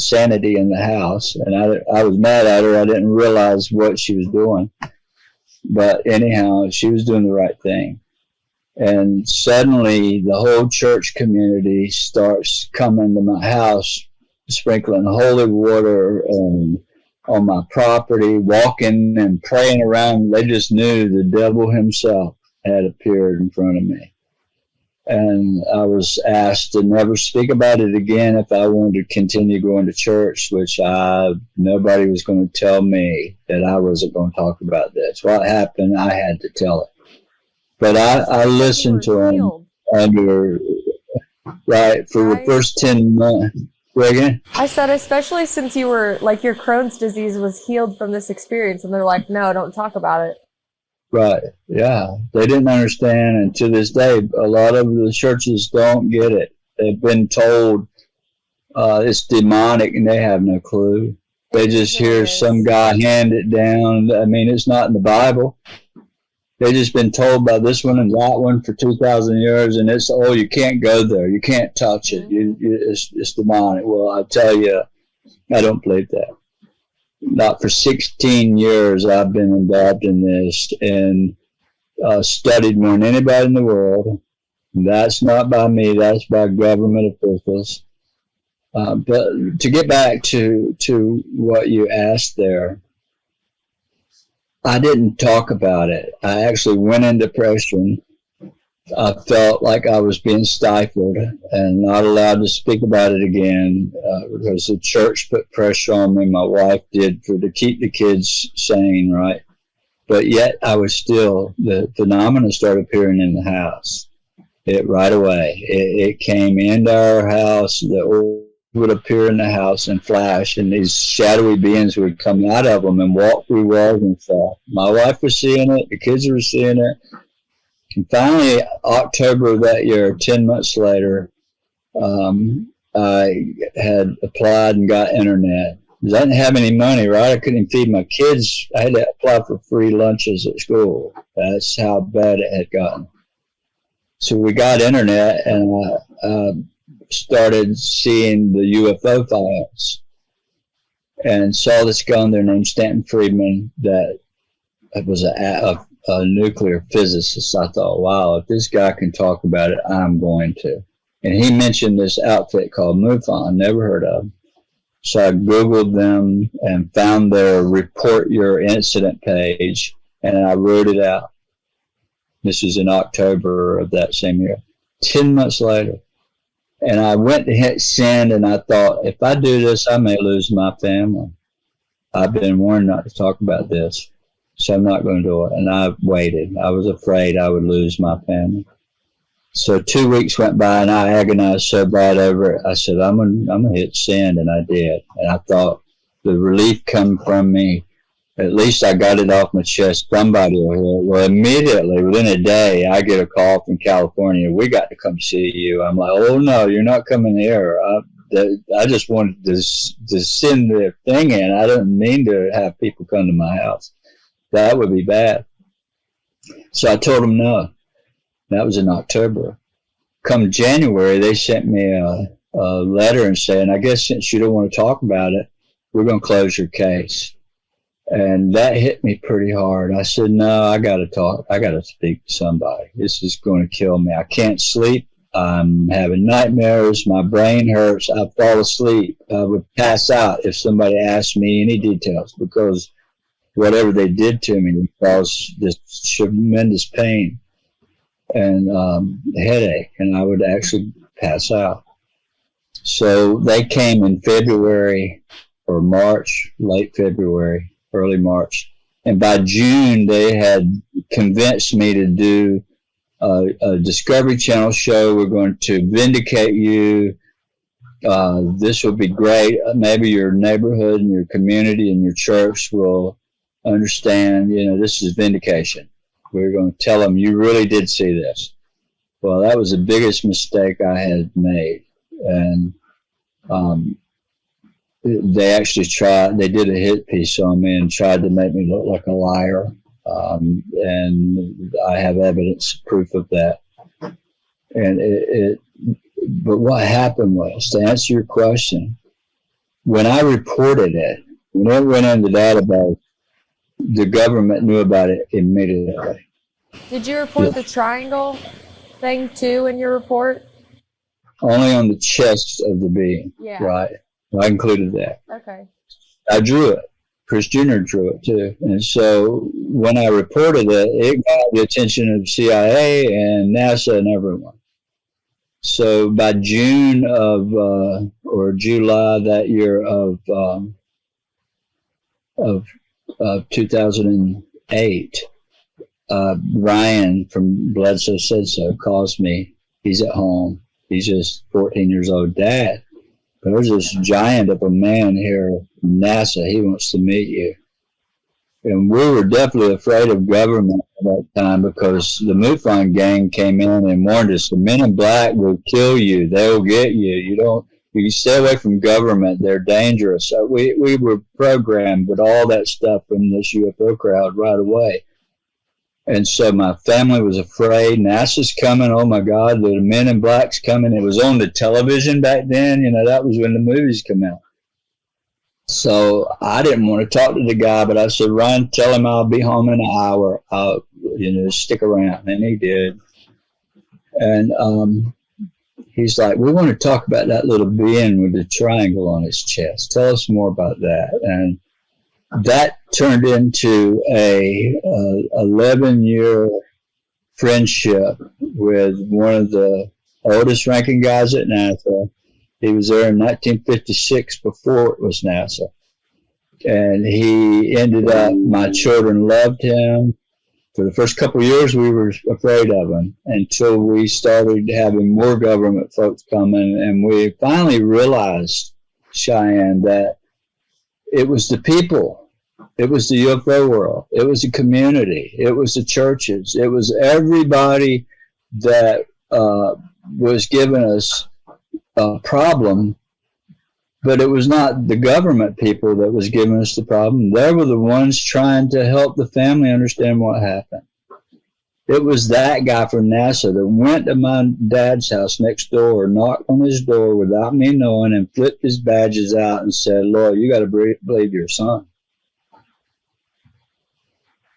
sanity in the house, and I was mad at her. I didn't realize what she was doing, but anyhow, she was doing the right thing. And suddenly the whole church community starts coming to my house, sprinkling holy water on my property, walking and praying around. They just knew the devil himself had appeared in front of me. And I was asked to never speak about it again if I wanted to continue going to church, which nobody was going to tell me that I wasn't going to talk about this. What happened, I had to tell it. But I listened to him for the first 10 months. Again? I said, especially since you were, like, your Crohn's disease was healed from this experience, and they're like, no, don't talk about it. Right. Yeah. They didn't understand. And to this day, a lot of the churches don't get it. They've been told it's demonic and they have no clue. They just hear some guy hand it down. I mean, it's not in the Bible. They've just been told by this one and that one for 2,000 years. And it's, you can't go there. You can't touch it. It's demonic. Well, I tell you, I don't believe that. Not for 16 years I've been involved in this and studied more than anybody in the world. That's not by me, that's by government officials. But to get back to what you asked there, I didn't talk about it. I actually went in depression. I felt like I was being stifled and not allowed to speak about it again because the church put pressure on me. My wife did to keep the kids sane, right? But yet I was still, the phenomena started appearing in the house right away. It came into our house. The old would appear in the house and flash, and these shadowy beings would come out of them and walk through walls and stuff. My wife was seeing it. The kids were seeing it. And finally, October of that year, 10 months later, I had applied and got internet. I didn't have any money, right? I couldn't feed my kids. I had to apply for free lunches at school. That's how bad it had gotten. So we got internet, and I started seeing the UFO files and saw this guy there named Stanton Friedman that was a nuclear physicist. I thought, wow, if this guy can talk about it, I'm going to. And he mentioned this outfit called MUFON, never heard of. So I Googled them and found their report your incident page, and I wrote it out. This was in October of that same year. 10 months later. And I went to hit send, and I thought, if I do this, I may lose my family. I've been warned not to talk about this, so I'm not going to do it. And I waited. I was afraid I would lose my family. So 2 weeks went by, and I agonized so bad over it. I said, I'm gonna hit send, and I did. And I thought the relief come from me. At least I got it off my chest. Somebody will hear it. Well, immediately, within a day, I get a call from California. We got to come see you. I'm like, oh, no, you're not coming here. I just wanted to send the thing in. I didn't mean to have people come to my house. That would be bad. So I told them no. That was in October. Come January, they sent me a letter and saying, I guess since you don't want to talk about it, we're going to close your case. And that hit me pretty hard. I said, no, I got to talk. I got to speak to somebody. This is going to kill me. I can't sleep. I'm having nightmares. My brain hurts. I fall asleep. I would pass out if somebody asked me any details, because whatever they did to me would cause this tremendous pain and headache, and I would actually pass out. So they came in February or March, late February, early March. And by June, they had convinced me to do a Discovery Channel show. We're going to vindicate you. This will be great. Maybe your neighborhood and your community and your church will understand, this is vindication. We're going to tell them you really did see this. Well, that was the biggest mistake I had made. And they actually they did a hit piece on me and tried to make me look like a liar. And I have evidence, proof of that. And but what happened was, to answer your question, when I reported it, when it went in the database, the government knew about it immediately. Did you report the triangle thing too in your report? Only on the chest of the being. Yeah. Right. I included that. Okay. I drew it. Chris Jr. drew it too. And so when I reported it, it got the attention of CIA and NASA and everyone. So by June of or July that year of 2008, Ryan from Bledsoe Said So calls me. He's at home. He's just 14 years old. Dad, there's this giant of a man here from NASA. He wants to meet you. And we were definitely afraid of government at that time, because the MUFON gang came in and warned us, the men in black will kill you. They'll get you. You stay away from government. They're dangerous. So we were programmed with all that stuff from this UFO crowd right away. And so my family was afraid. NASA's coming. Oh, my God, the men in black's coming. It was on the television back then. That was when the movies come out. So I didn't want to talk to the guy, but I said, Ryan, tell him I'll be home in an hour. I'll, stick around. And he did. And he's like, we want to talk about that little being with the triangle on his chest. Tell us more about that. And that turned into a 11-year friendship with one of the oldest ranking guys at NASA. He was there in 1956 before it was NASA. And he ended up, my children loved him. For the first couple of years, we were afraid of him until we started having more government folks coming. And we finally realized, Cheyenne, that it was the people. It was the UFO world. It was the community. It was the churches. It was everybody that was giving us a problem, but it was not the government people that was giving us the problem. They were the ones trying to help the family understand what happened. It was that guy from NASA that went to my dad's house next door, knocked on his door without me knowing, and flipped his badges out and said, Lord, you got to believe your son.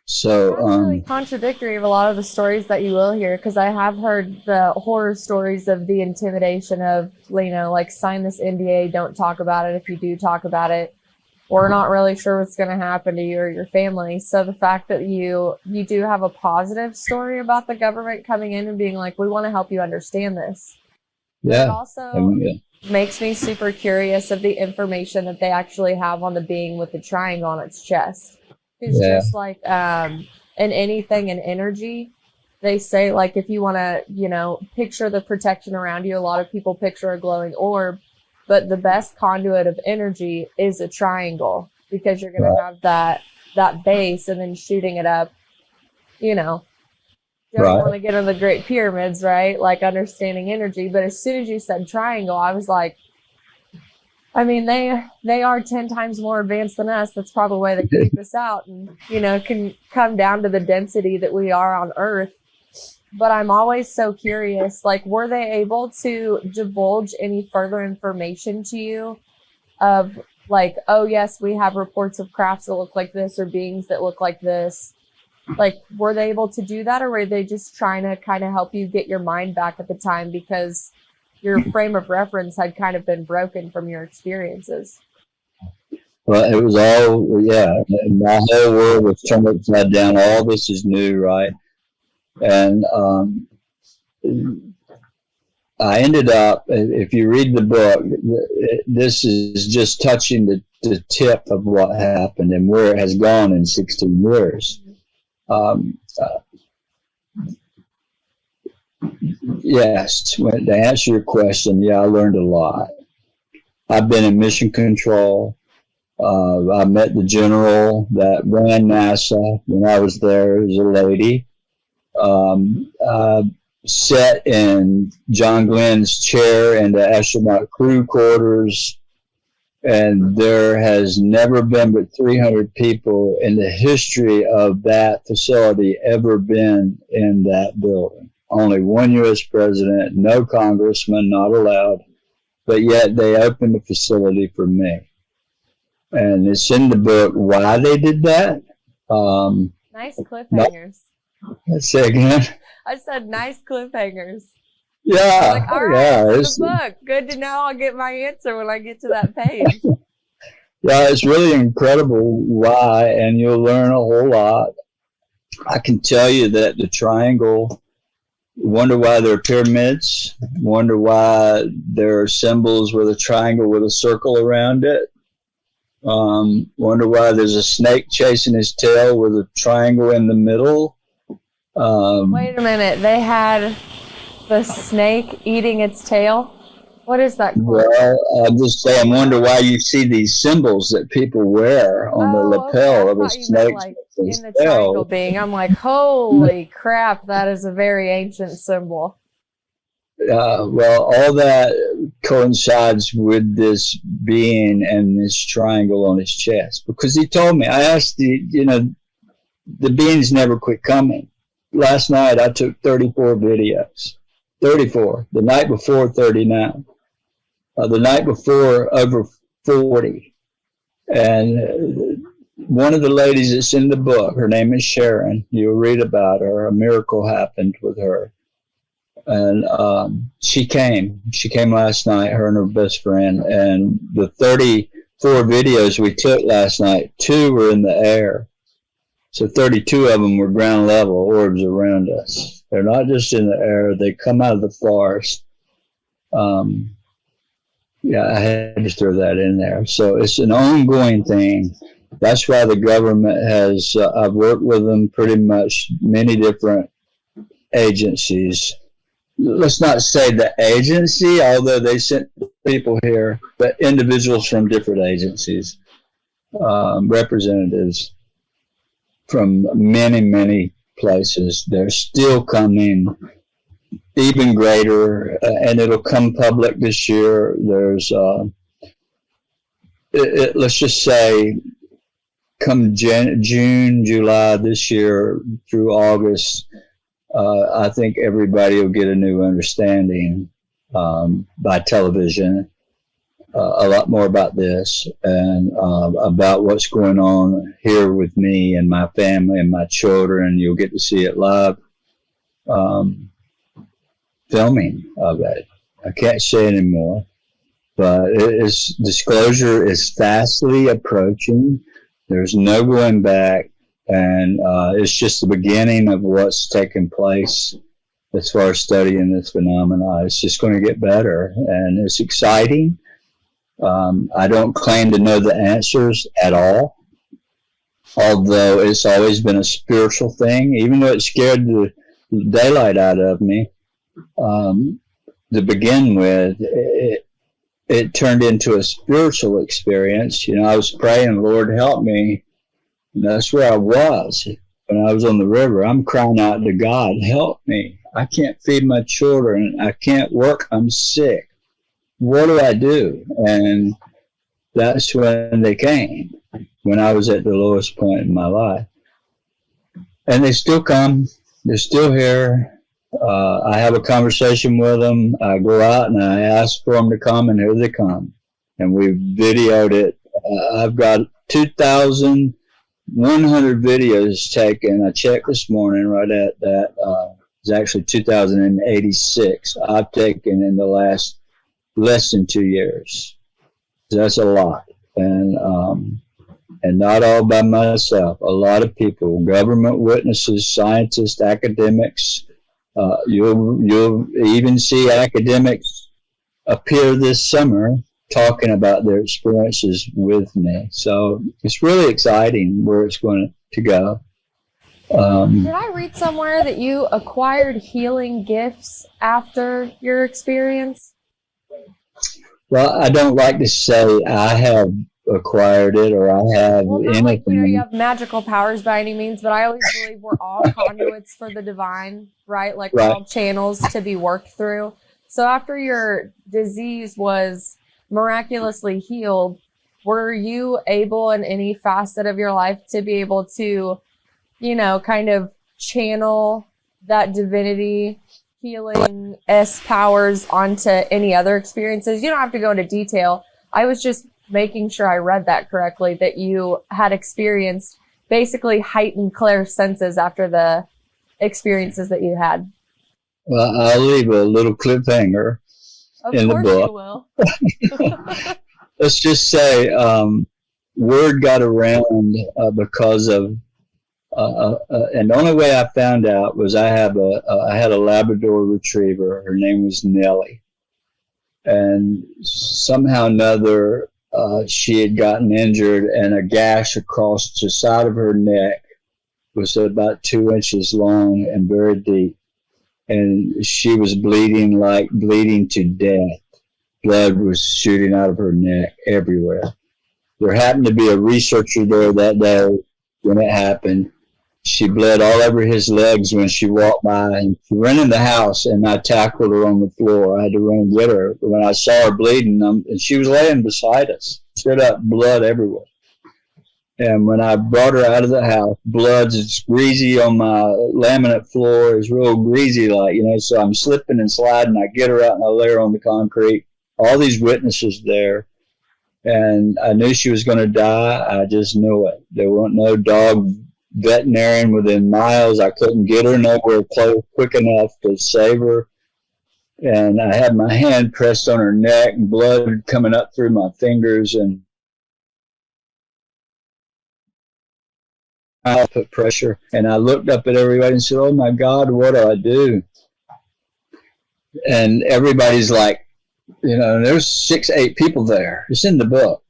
So that's really contradictory of a lot of the stories that you will hear, because I have heard the horror stories of the intimidation of, like, sign this NDA, don't talk about it. If you do talk about it, we're not really sure what's going to happen to you or your family. So the fact that you do have a positive story about the government coming in and being like, we want to help you understand this. Yeah. It also makes me super curious of the information that they actually have on the being with the triangle on its chest. It's just like in anything in energy, they say, like, if you want to, you know, picture the protection around you, a lot of people picture a glowing orb, but the best conduit of energy is a triangle, because you're going to have that base, and then shooting it up, you know. You don't want to get in the Great Pyramids, right? Like, understanding energy. But as soon as you said triangle, I was like, I mean, they are 10 times more advanced than us. That's probably why they keep us out and, you know, can come down to the density that we are on Earth. But I'm always so curious, like, were they able to divulge any further information to you of, like, oh, yes, we have reports of crafts that look like this or beings that look like this? Like, were they able to do that, or were they just trying to kind of help you get your mind back at the time because your frame of reference had kind of been broken from your experiences? Well, it was all, my whole world was turned upside down. All this is new, right? And I ended up, if you read the book, this is just touching the tip of what happened and where it has gone in 16 years. Yes, to answer your question, I learned a lot. I've been in mission control. I met the general that ran NASA when I was there. It was a lady. I sat in John Glenn's chair in the astronaut crew quarters, and there has never been but 300 people in the history of that facility ever been in that building. Only one U.S. president, no congressman, not allowed, but yet they opened the facility for me. And it's in the book why they did that. Nice cliffhangers. Say again? I said nice cliffhangers. Yeah. Like, all right, it's the book. Good to know. I'll get my answer when I get to that page. Yeah, it's really incredible why, and you'll learn a whole lot. I can tell you that the triangle, wonder why there are pyramids, wonder why there are symbols with a triangle with a circle around it. Wonder why there's a snake chasing his tail with a triangle in the middle. Wait a minute. They had the snake eating its tail? What is that called? Well, I'm just saying, wonder why you see these symbols that people wear on the lapel of a snake. Like in the triangle being. I'm like, holy crap, that is a very ancient symbol. Well, all that coincides with this being and this triangle on his chest. Because he told me, I asked the beings never quit coming. Last night I took 34 videos. 34. The night before, 39. The night before, over 40. And one of the ladies that's in the book, her name is Sharon. You'll read about her. A miracle happened with her. And she came. She came last night, her and her best friend. And the 34 videos we took last night, 2 were in the air. So 32 of them were ground level orbs around us. They're not just in the air. They come out of the forest. I had to throw that in there. So it's an ongoing thing. That's why the government has, I've worked with them pretty much, many different agencies. Let's not say the agency, although they sent people here, but individuals from different agencies, representatives from many, many places. They're still coming, even greater, and it'll come public this year. There's, let's just say, come June, July this year through August, I think everybody will get a new understanding by television, a lot more about this and about what's going on here with me and my family and my children. You'll get to see it live, filming of it. I can't say anymore, but disclosure is fastly approaching. There's no going back, and it's just the beginning of what's taking place as far as studying this phenomena. It's just going to get better, and it's exciting. I don't claim to know the answers at all, although it's always been a spiritual thing, even though it scared the daylight out of me. To begin with, it turned into a spiritual experience. I was praying, Lord, help me. That's where I was when I was on the river. I'm crying out to God, help me. I can't feed my children. I can't work. I'm sick. What do I do? And that's when they came, when I was at the lowest point in my life. And they still come. They're still here. I have a conversation with them. I go out and I ask for them to come, and here they come. And we videoed it. I've got 2,100 videos taken. I checked this morning right at that. It's actually 2,086 I've taken in the last less than 2 years. That's a lot. And not all by myself. A lot of people, government witnesses, scientists, academics. You'll even see academics appear this summer talking about their experiences with me. So it's really exciting where it's going to go. Did I read somewhere that you acquired healing gifts after your experience? Well, I don't like to say I have acquired it or I have anything. Like, you have magical powers by any means, but I always believe we're all conduits for the divine, right? Like we're all channels to be worked through. So after your disease was miraculously healed, were you able in any facet of your life to be able to, kind of channel that divinity healing powers onto any other experiences? You don't have to go into detail. I was just making sure I read that correctly, that you had experienced basically heightened clairsenses after the experiences that you had. Well, I'll leave a little cliffhanger in the book. You will. Let's just say word got around because of and the only way I found out was I had a Labrador retriever. Her name was Nellie, and somehow or another she had gotten injured, and a gash across the side of her neck was about 2 inches long and very deep, and she was bleeding to death. Blood was shooting out of her neck everywhere. There happened to be a researcher there that day when it happened. She bled all over his legs when she walked by, and she ran in the house, and I tackled her on the floor. I had to run and get her. When I saw her bleeding, and she was laying beside us, straight up blood everywhere. And when I brought her out of the house, blood's greasy on my laminate floor. It's real greasy, so I'm slipping and sliding. I get her out and I lay her on the concrete. All these witnesses there. And I knew she was going to die. I just knew it. There weren't no dog veterinarian within miles. I couldn't get her nowhere close quick enough to save her. And I had my hand pressed on her neck and blood coming up through my fingers, and I put pressure. And I looked up at everybody and said, "Oh my God, what do I do?" And everybody's like, there's 6-8 people there. It's in the book.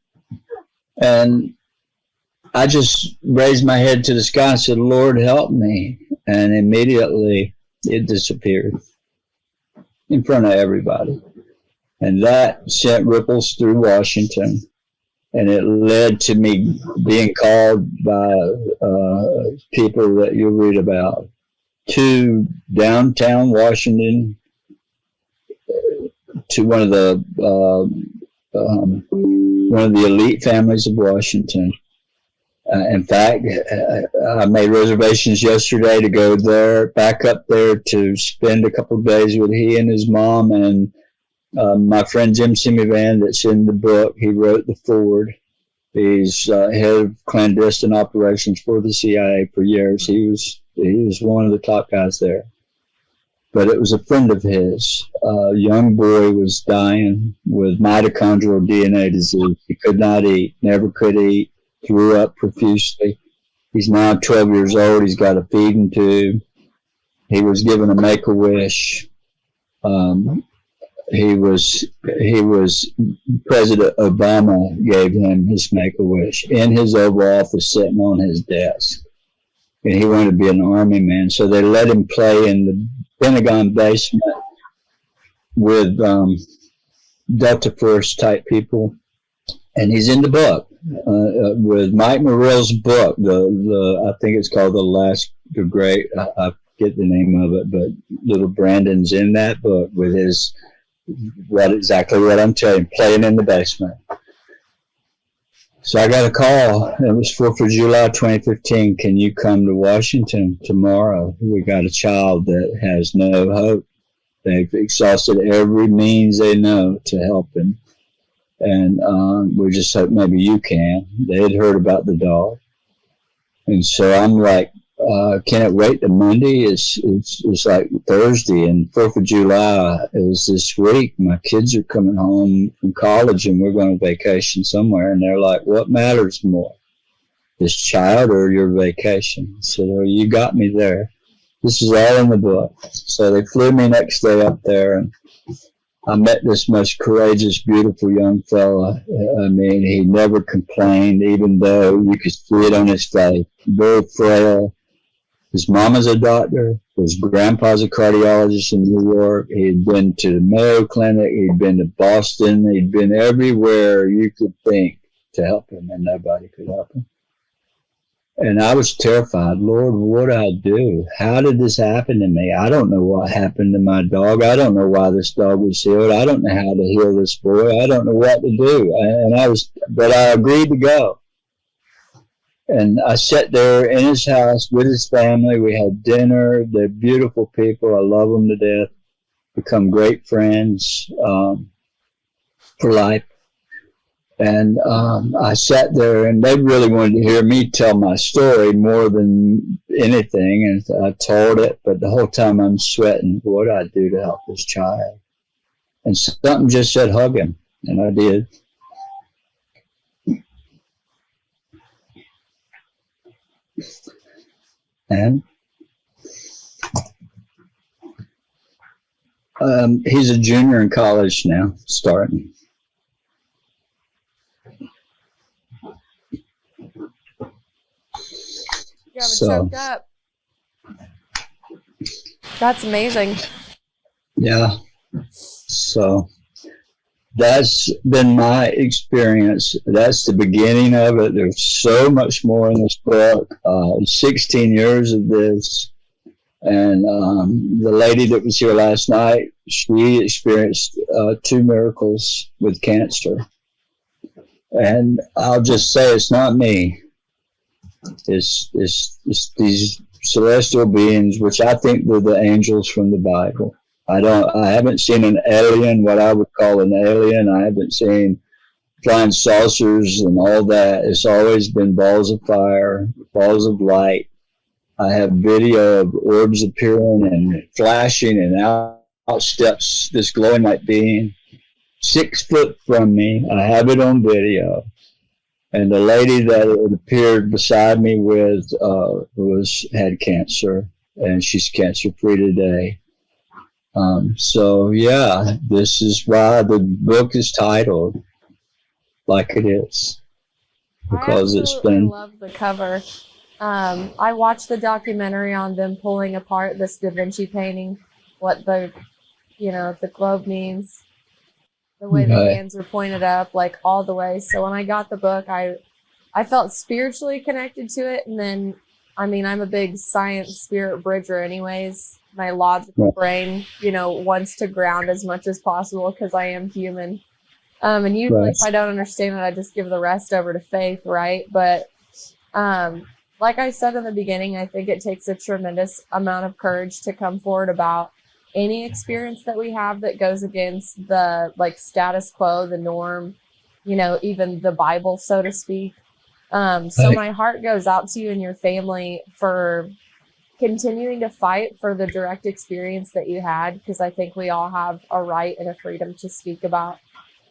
And I just raised my head to the sky and said, "Lord, help me." And immediately it disappeared in front of everybody. And that sent ripples through Washington. And it led to me being called by people that you'll read about to downtown Washington, to one of the elite families of Washington. In fact, I made reservations yesterday to go there, back up there to spend a couple of days with he and his mom, and my friend Jim Simivan that's in the book. He wrote the foreword. He's head of clandestine operations for the CIA for years. He was one of the top guys there. but it was a friend of his. A young boy was dying with mitochondrial DNA disease. He could not eat, never could eat, threw up profusely. He's now 12 years old. He's got a feeding tube. He was given a Make-A-Wish. He was President Obama gave him his Make-A-Wish in his Oval Office, sitting on his desk. And he wanted to be an Army man, so they let him play in the Pentagon basement with Delta Force type people, and he's in the book with Mike Morrell's book. I think it's called The Great. I get the name of it, but little Brandon's in that book with his exactly what I'm telling you, playing in the basement. So I got a call. It was 4th of July 2015. Can you come to Washington tomorrow? We got a child that has no hope. They've exhausted every means they know to help him. And we just hope maybe you can. They had heard about the dog. And so I'm like, can it wait to Monday? It's like Thursday, and 4th of July is this week. My kids are coming home from college, and we're going to vacation somewhere. And they're like, what matters more, this child or your vacation? So you got me there. This is all in the book. So they flew me next day up there, and I met this most courageous, beautiful young fella. I mean, he never complained, even though you could see it on his face. Very frail. His mama's a doctor. His grandpa's a cardiologist in New York. He'd been to the Mayo Clinic. He'd been to Boston. He'd been everywhere you could think to help him, and nobody could help him. And I was terrified. Lord, what do I do? How did this happen to me? I don't know what happened to my dog. I don't know why this dog was healed. I don't know how to heal this boy. I don't know what to do. But I agreed to go. And I sat there in his house with his family. We had dinner. They're beautiful people. I love them to death. Become great friends for life. And I sat there, and they really wanted to hear me tell my story more than anything. And I told it, but the whole time I'm sweating. What do I do to help this child? And something just said, hug him. And I did. And he's a junior in college now, starting. Yeah, we're choked up. That's amazing. Yeah. So that's been my experience. That's the beginning of it. There's so much more in this book. 16 years of this. And the lady that was here last night, she experienced 2 miracles with cancer. And I'll just say it's not me. It's these celestial beings, which I think they're the angels from the Bible. I haven't seen an alien, what I would call an alien. I haven't seen flying saucers and all that. It's always been balls of fire, balls of light. I have video of orbs appearing and flashing, and out steps this glowing light being 6 foot from me. I have it on video. And the lady that it appeared beside me with had cancer, and she's cancer free today. So yeah, this is why the book is titled like it is, because it's been. I love the cover. I watched the documentary on them pulling apart this Da Vinci painting, what the globe means, the way the hands are pointed up, like all the way. So when I got the book, I felt spiritually connected to it, and then I'm a big science spirit bridger anyways. My logical brain, wants to ground as much as possible because I am human. And usually if I don't understand it, I just give the rest over to faith, right? But like I said in the beginning, I think it takes a tremendous amount of courage to come forward about any experience that we have that goes against the status quo, the norm, even the Bible, so to speak. So my heart goes out to you and your family for continuing to fight for the direct experience that you had, because I think we all have a right and a freedom to speak about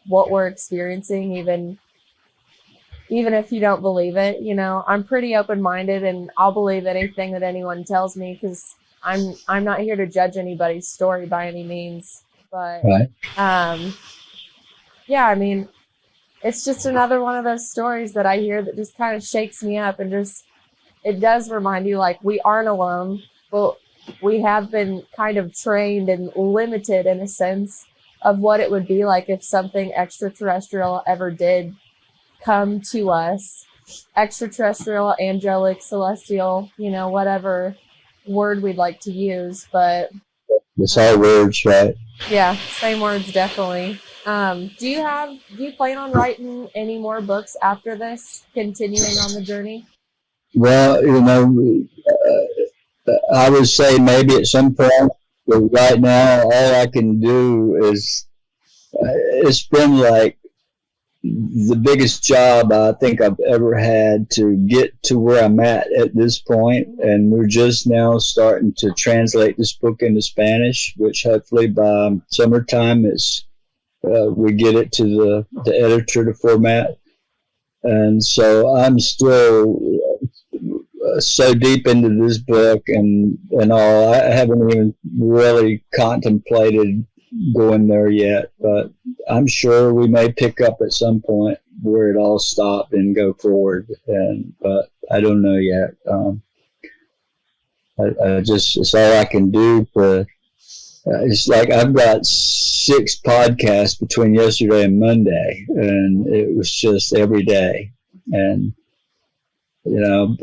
what we're experiencing, even if you don't believe it. You know, I'm pretty open-minded, and I'll believe anything that anyone tells me, because I'm not here to judge anybody's story by any means. But Right. yeah, I mean, it's just another one of those stories that I hear that just kind of shakes me up, and just, it does remind you, like, we aren't alone, but we have been kind of trained and limited in a sense of what it would be like if something extraterrestrial ever did come to us. Extraterrestrial, angelic, celestial, you know, whatever word we'd like to use. But It's all words, right? yeah, same words, definitely. Do you plan on writing any more books after this, continuing on the journey? Well, you know, I would say maybe at some point, but right now, all I can do is, it's been like the biggest job I think I've ever had to get to where I'm at this point. And we're just now starting to translate this book into Spanish, which hopefully by summertime we get it to the editor to format. And so I'm still so deep into this book and all. I haven't even really contemplated going there yet, but I'm sure we may pick up at some point where it all stopped and go forward. But I don't know yet. It's all I can do for. It's like I've got 6 podcasts between yesterday and Monday, and it was just every day. And you know,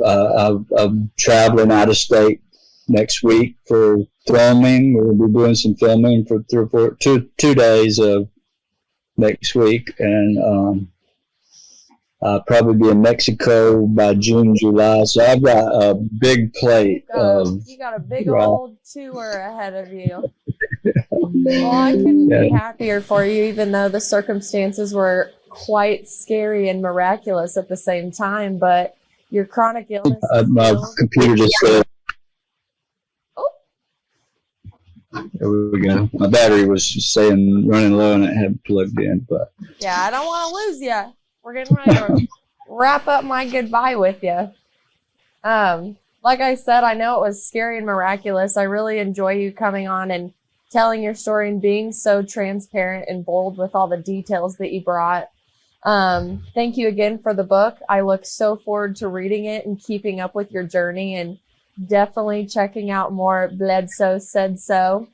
I'm traveling out of state next week for filming. We'll be doing some filming for 2 days of next week, and I'll probably be in Mexico by June, July. So I've got a big plate you got a big old tour ahead of you. Well, I couldn't be happier for you, even though the circumstances were quite scary and miraculous at the same time. But your chronic illness. My computer just said. Oh. There we go. My battery was saying running low and I had plugged in, but yeah, I don't want to lose you. We're getting ready to wrap up my goodbye with you. Like I said, I know it was scary and miraculous. I really enjoy you coming on and telling your story and being so transparent and bold with all the details that you brought. Thank you again for the book. I look so forward to reading it and keeping up with your journey, and definitely checking out more Bledsoe Said So.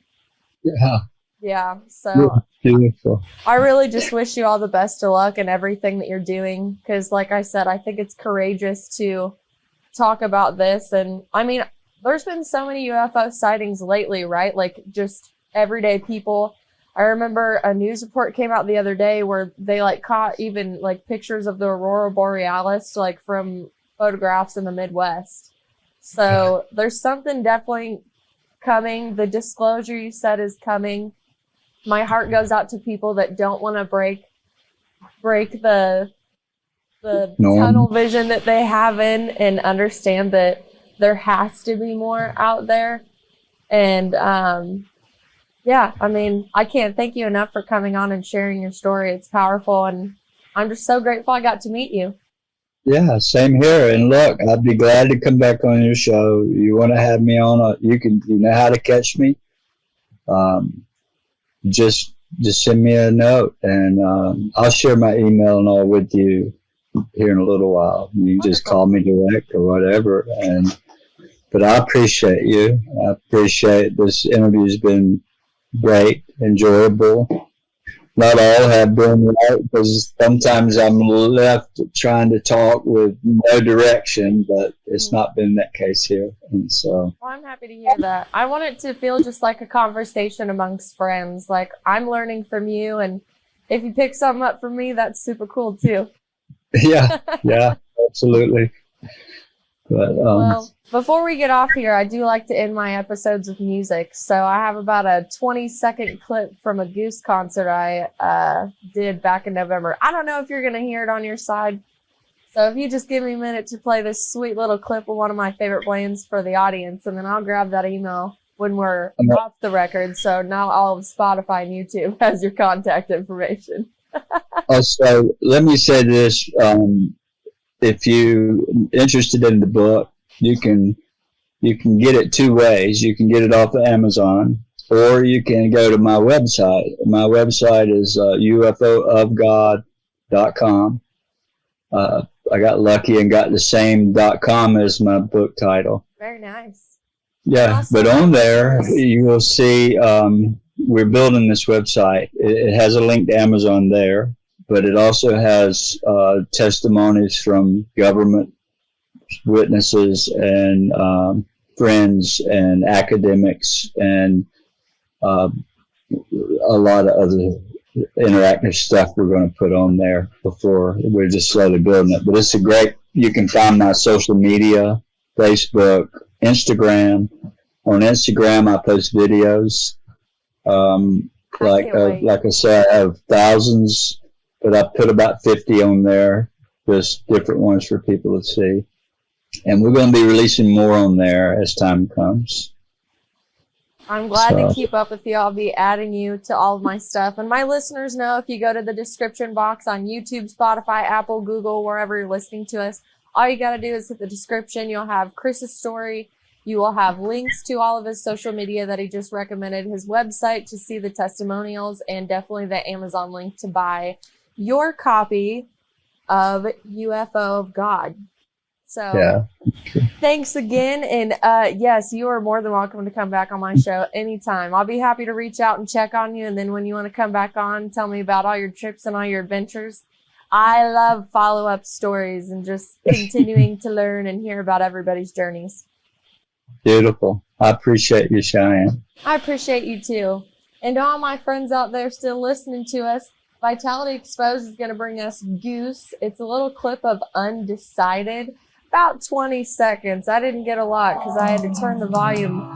Yeah. So beautiful. I really just wish you all the best of luck in everything that you're doing, because like I said, I think it's courageous to talk about this. And I mean, there's been so many UFO sightings lately, right? Like just everyday people. I remember a news report came out the other day where they like caught even like pictures of the Aurora Borealis, like from photographs in the Midwest. So there's something definitely coming. The disclosure you said is coming. My heart goes out to people that don't want to break the tunnel vision that they have in, and understand that there has to be more out there. And yeah, I mean, I can't thank you enough for coming on and sharing your story. It's powerful, and I'm just so grateful I got to meet you. Yeah, same here. And look, I'd be glad to come back on your show. You want to have me on? You know how to catch me. Just send me a note, and I'll share my email and all with you here in a little while. You can just call me direct or whatever. But I appreciate you. I appreciate this interview's been great, enjoyable. Not all have been right, because sometimes I'm left trying to talk with no direction, but it's not been that case here. And so, well, I'm happy to hear that. I want it to feel just like a conversation amongst friends. Like I'm learning from you, and if you pick something up from me, that's super cool too. Yeah, absolutely. But well, before we get off here, I do like to end my episodes with music. So I have about a 20-second clip from a Goose concert I did back in November. I don't know if you're going to hear it on your side. So if you just give me a minute to play this sweet little clip of one of my favorite bands for the audience, and then I'll grab that email when we're off the record. So now all of Spotify and YouTube has your contact information. Also, let me say this. If you're interested in the book, you can get it two ways. You can get it off of Amazon, or you can go to my website. My website is UFOofGod.com. I got lucky and got the same .com as my book title. Very nice. Yeah, awesome. But on there you will see we're building this website. It has a link to Amazon there, but it also has testimonies from government witnesses and friends and academics and a lot of other interactive stuff we're going to put on there. Before we're just slowly building it, but it's a great. You can find my social media, Facebook, Instagram. On Instagram, I post videos. Like I said, I have thousands, but I put about 50 on there, just different ones for people to see. And we're going to be releasing more on there as time comes. I'm glad to keep up with you. I'll be adding you to all of my stuff. And my listeners know, if you go to the description box on YouTube, Spotify, Apple, Google, wherever you're listening to us, all you got to do is hit the description. You'll have Chris's story. You will have links to all of his social media that he just recommended, his website to see the testimonials, and definitely the Amazon link to buy your copy of UFO of God. So yeah. Thanks again. And yes, you are more than welcome to come back on my show anytime. I'll be happy to reach out and check on you. And then when you want to come back on, tell me about all your trips and all your adventures. I love follow-up stories and just continuing to learn and hear about everybody's journeys. Beautiful. I appreciate you, Cheyenne. I appreciate you too. And to all my friends out there still listening to us, Vitality Exposed is going to bring us Goose. It's a little clip of Undecided. About 20 seconds. I didn't get a lot because I had to turn the volume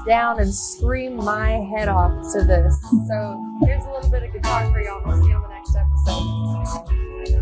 down and scream my head off to this. So here's a little bit of guitar for y'all. We'll see you on the next episode.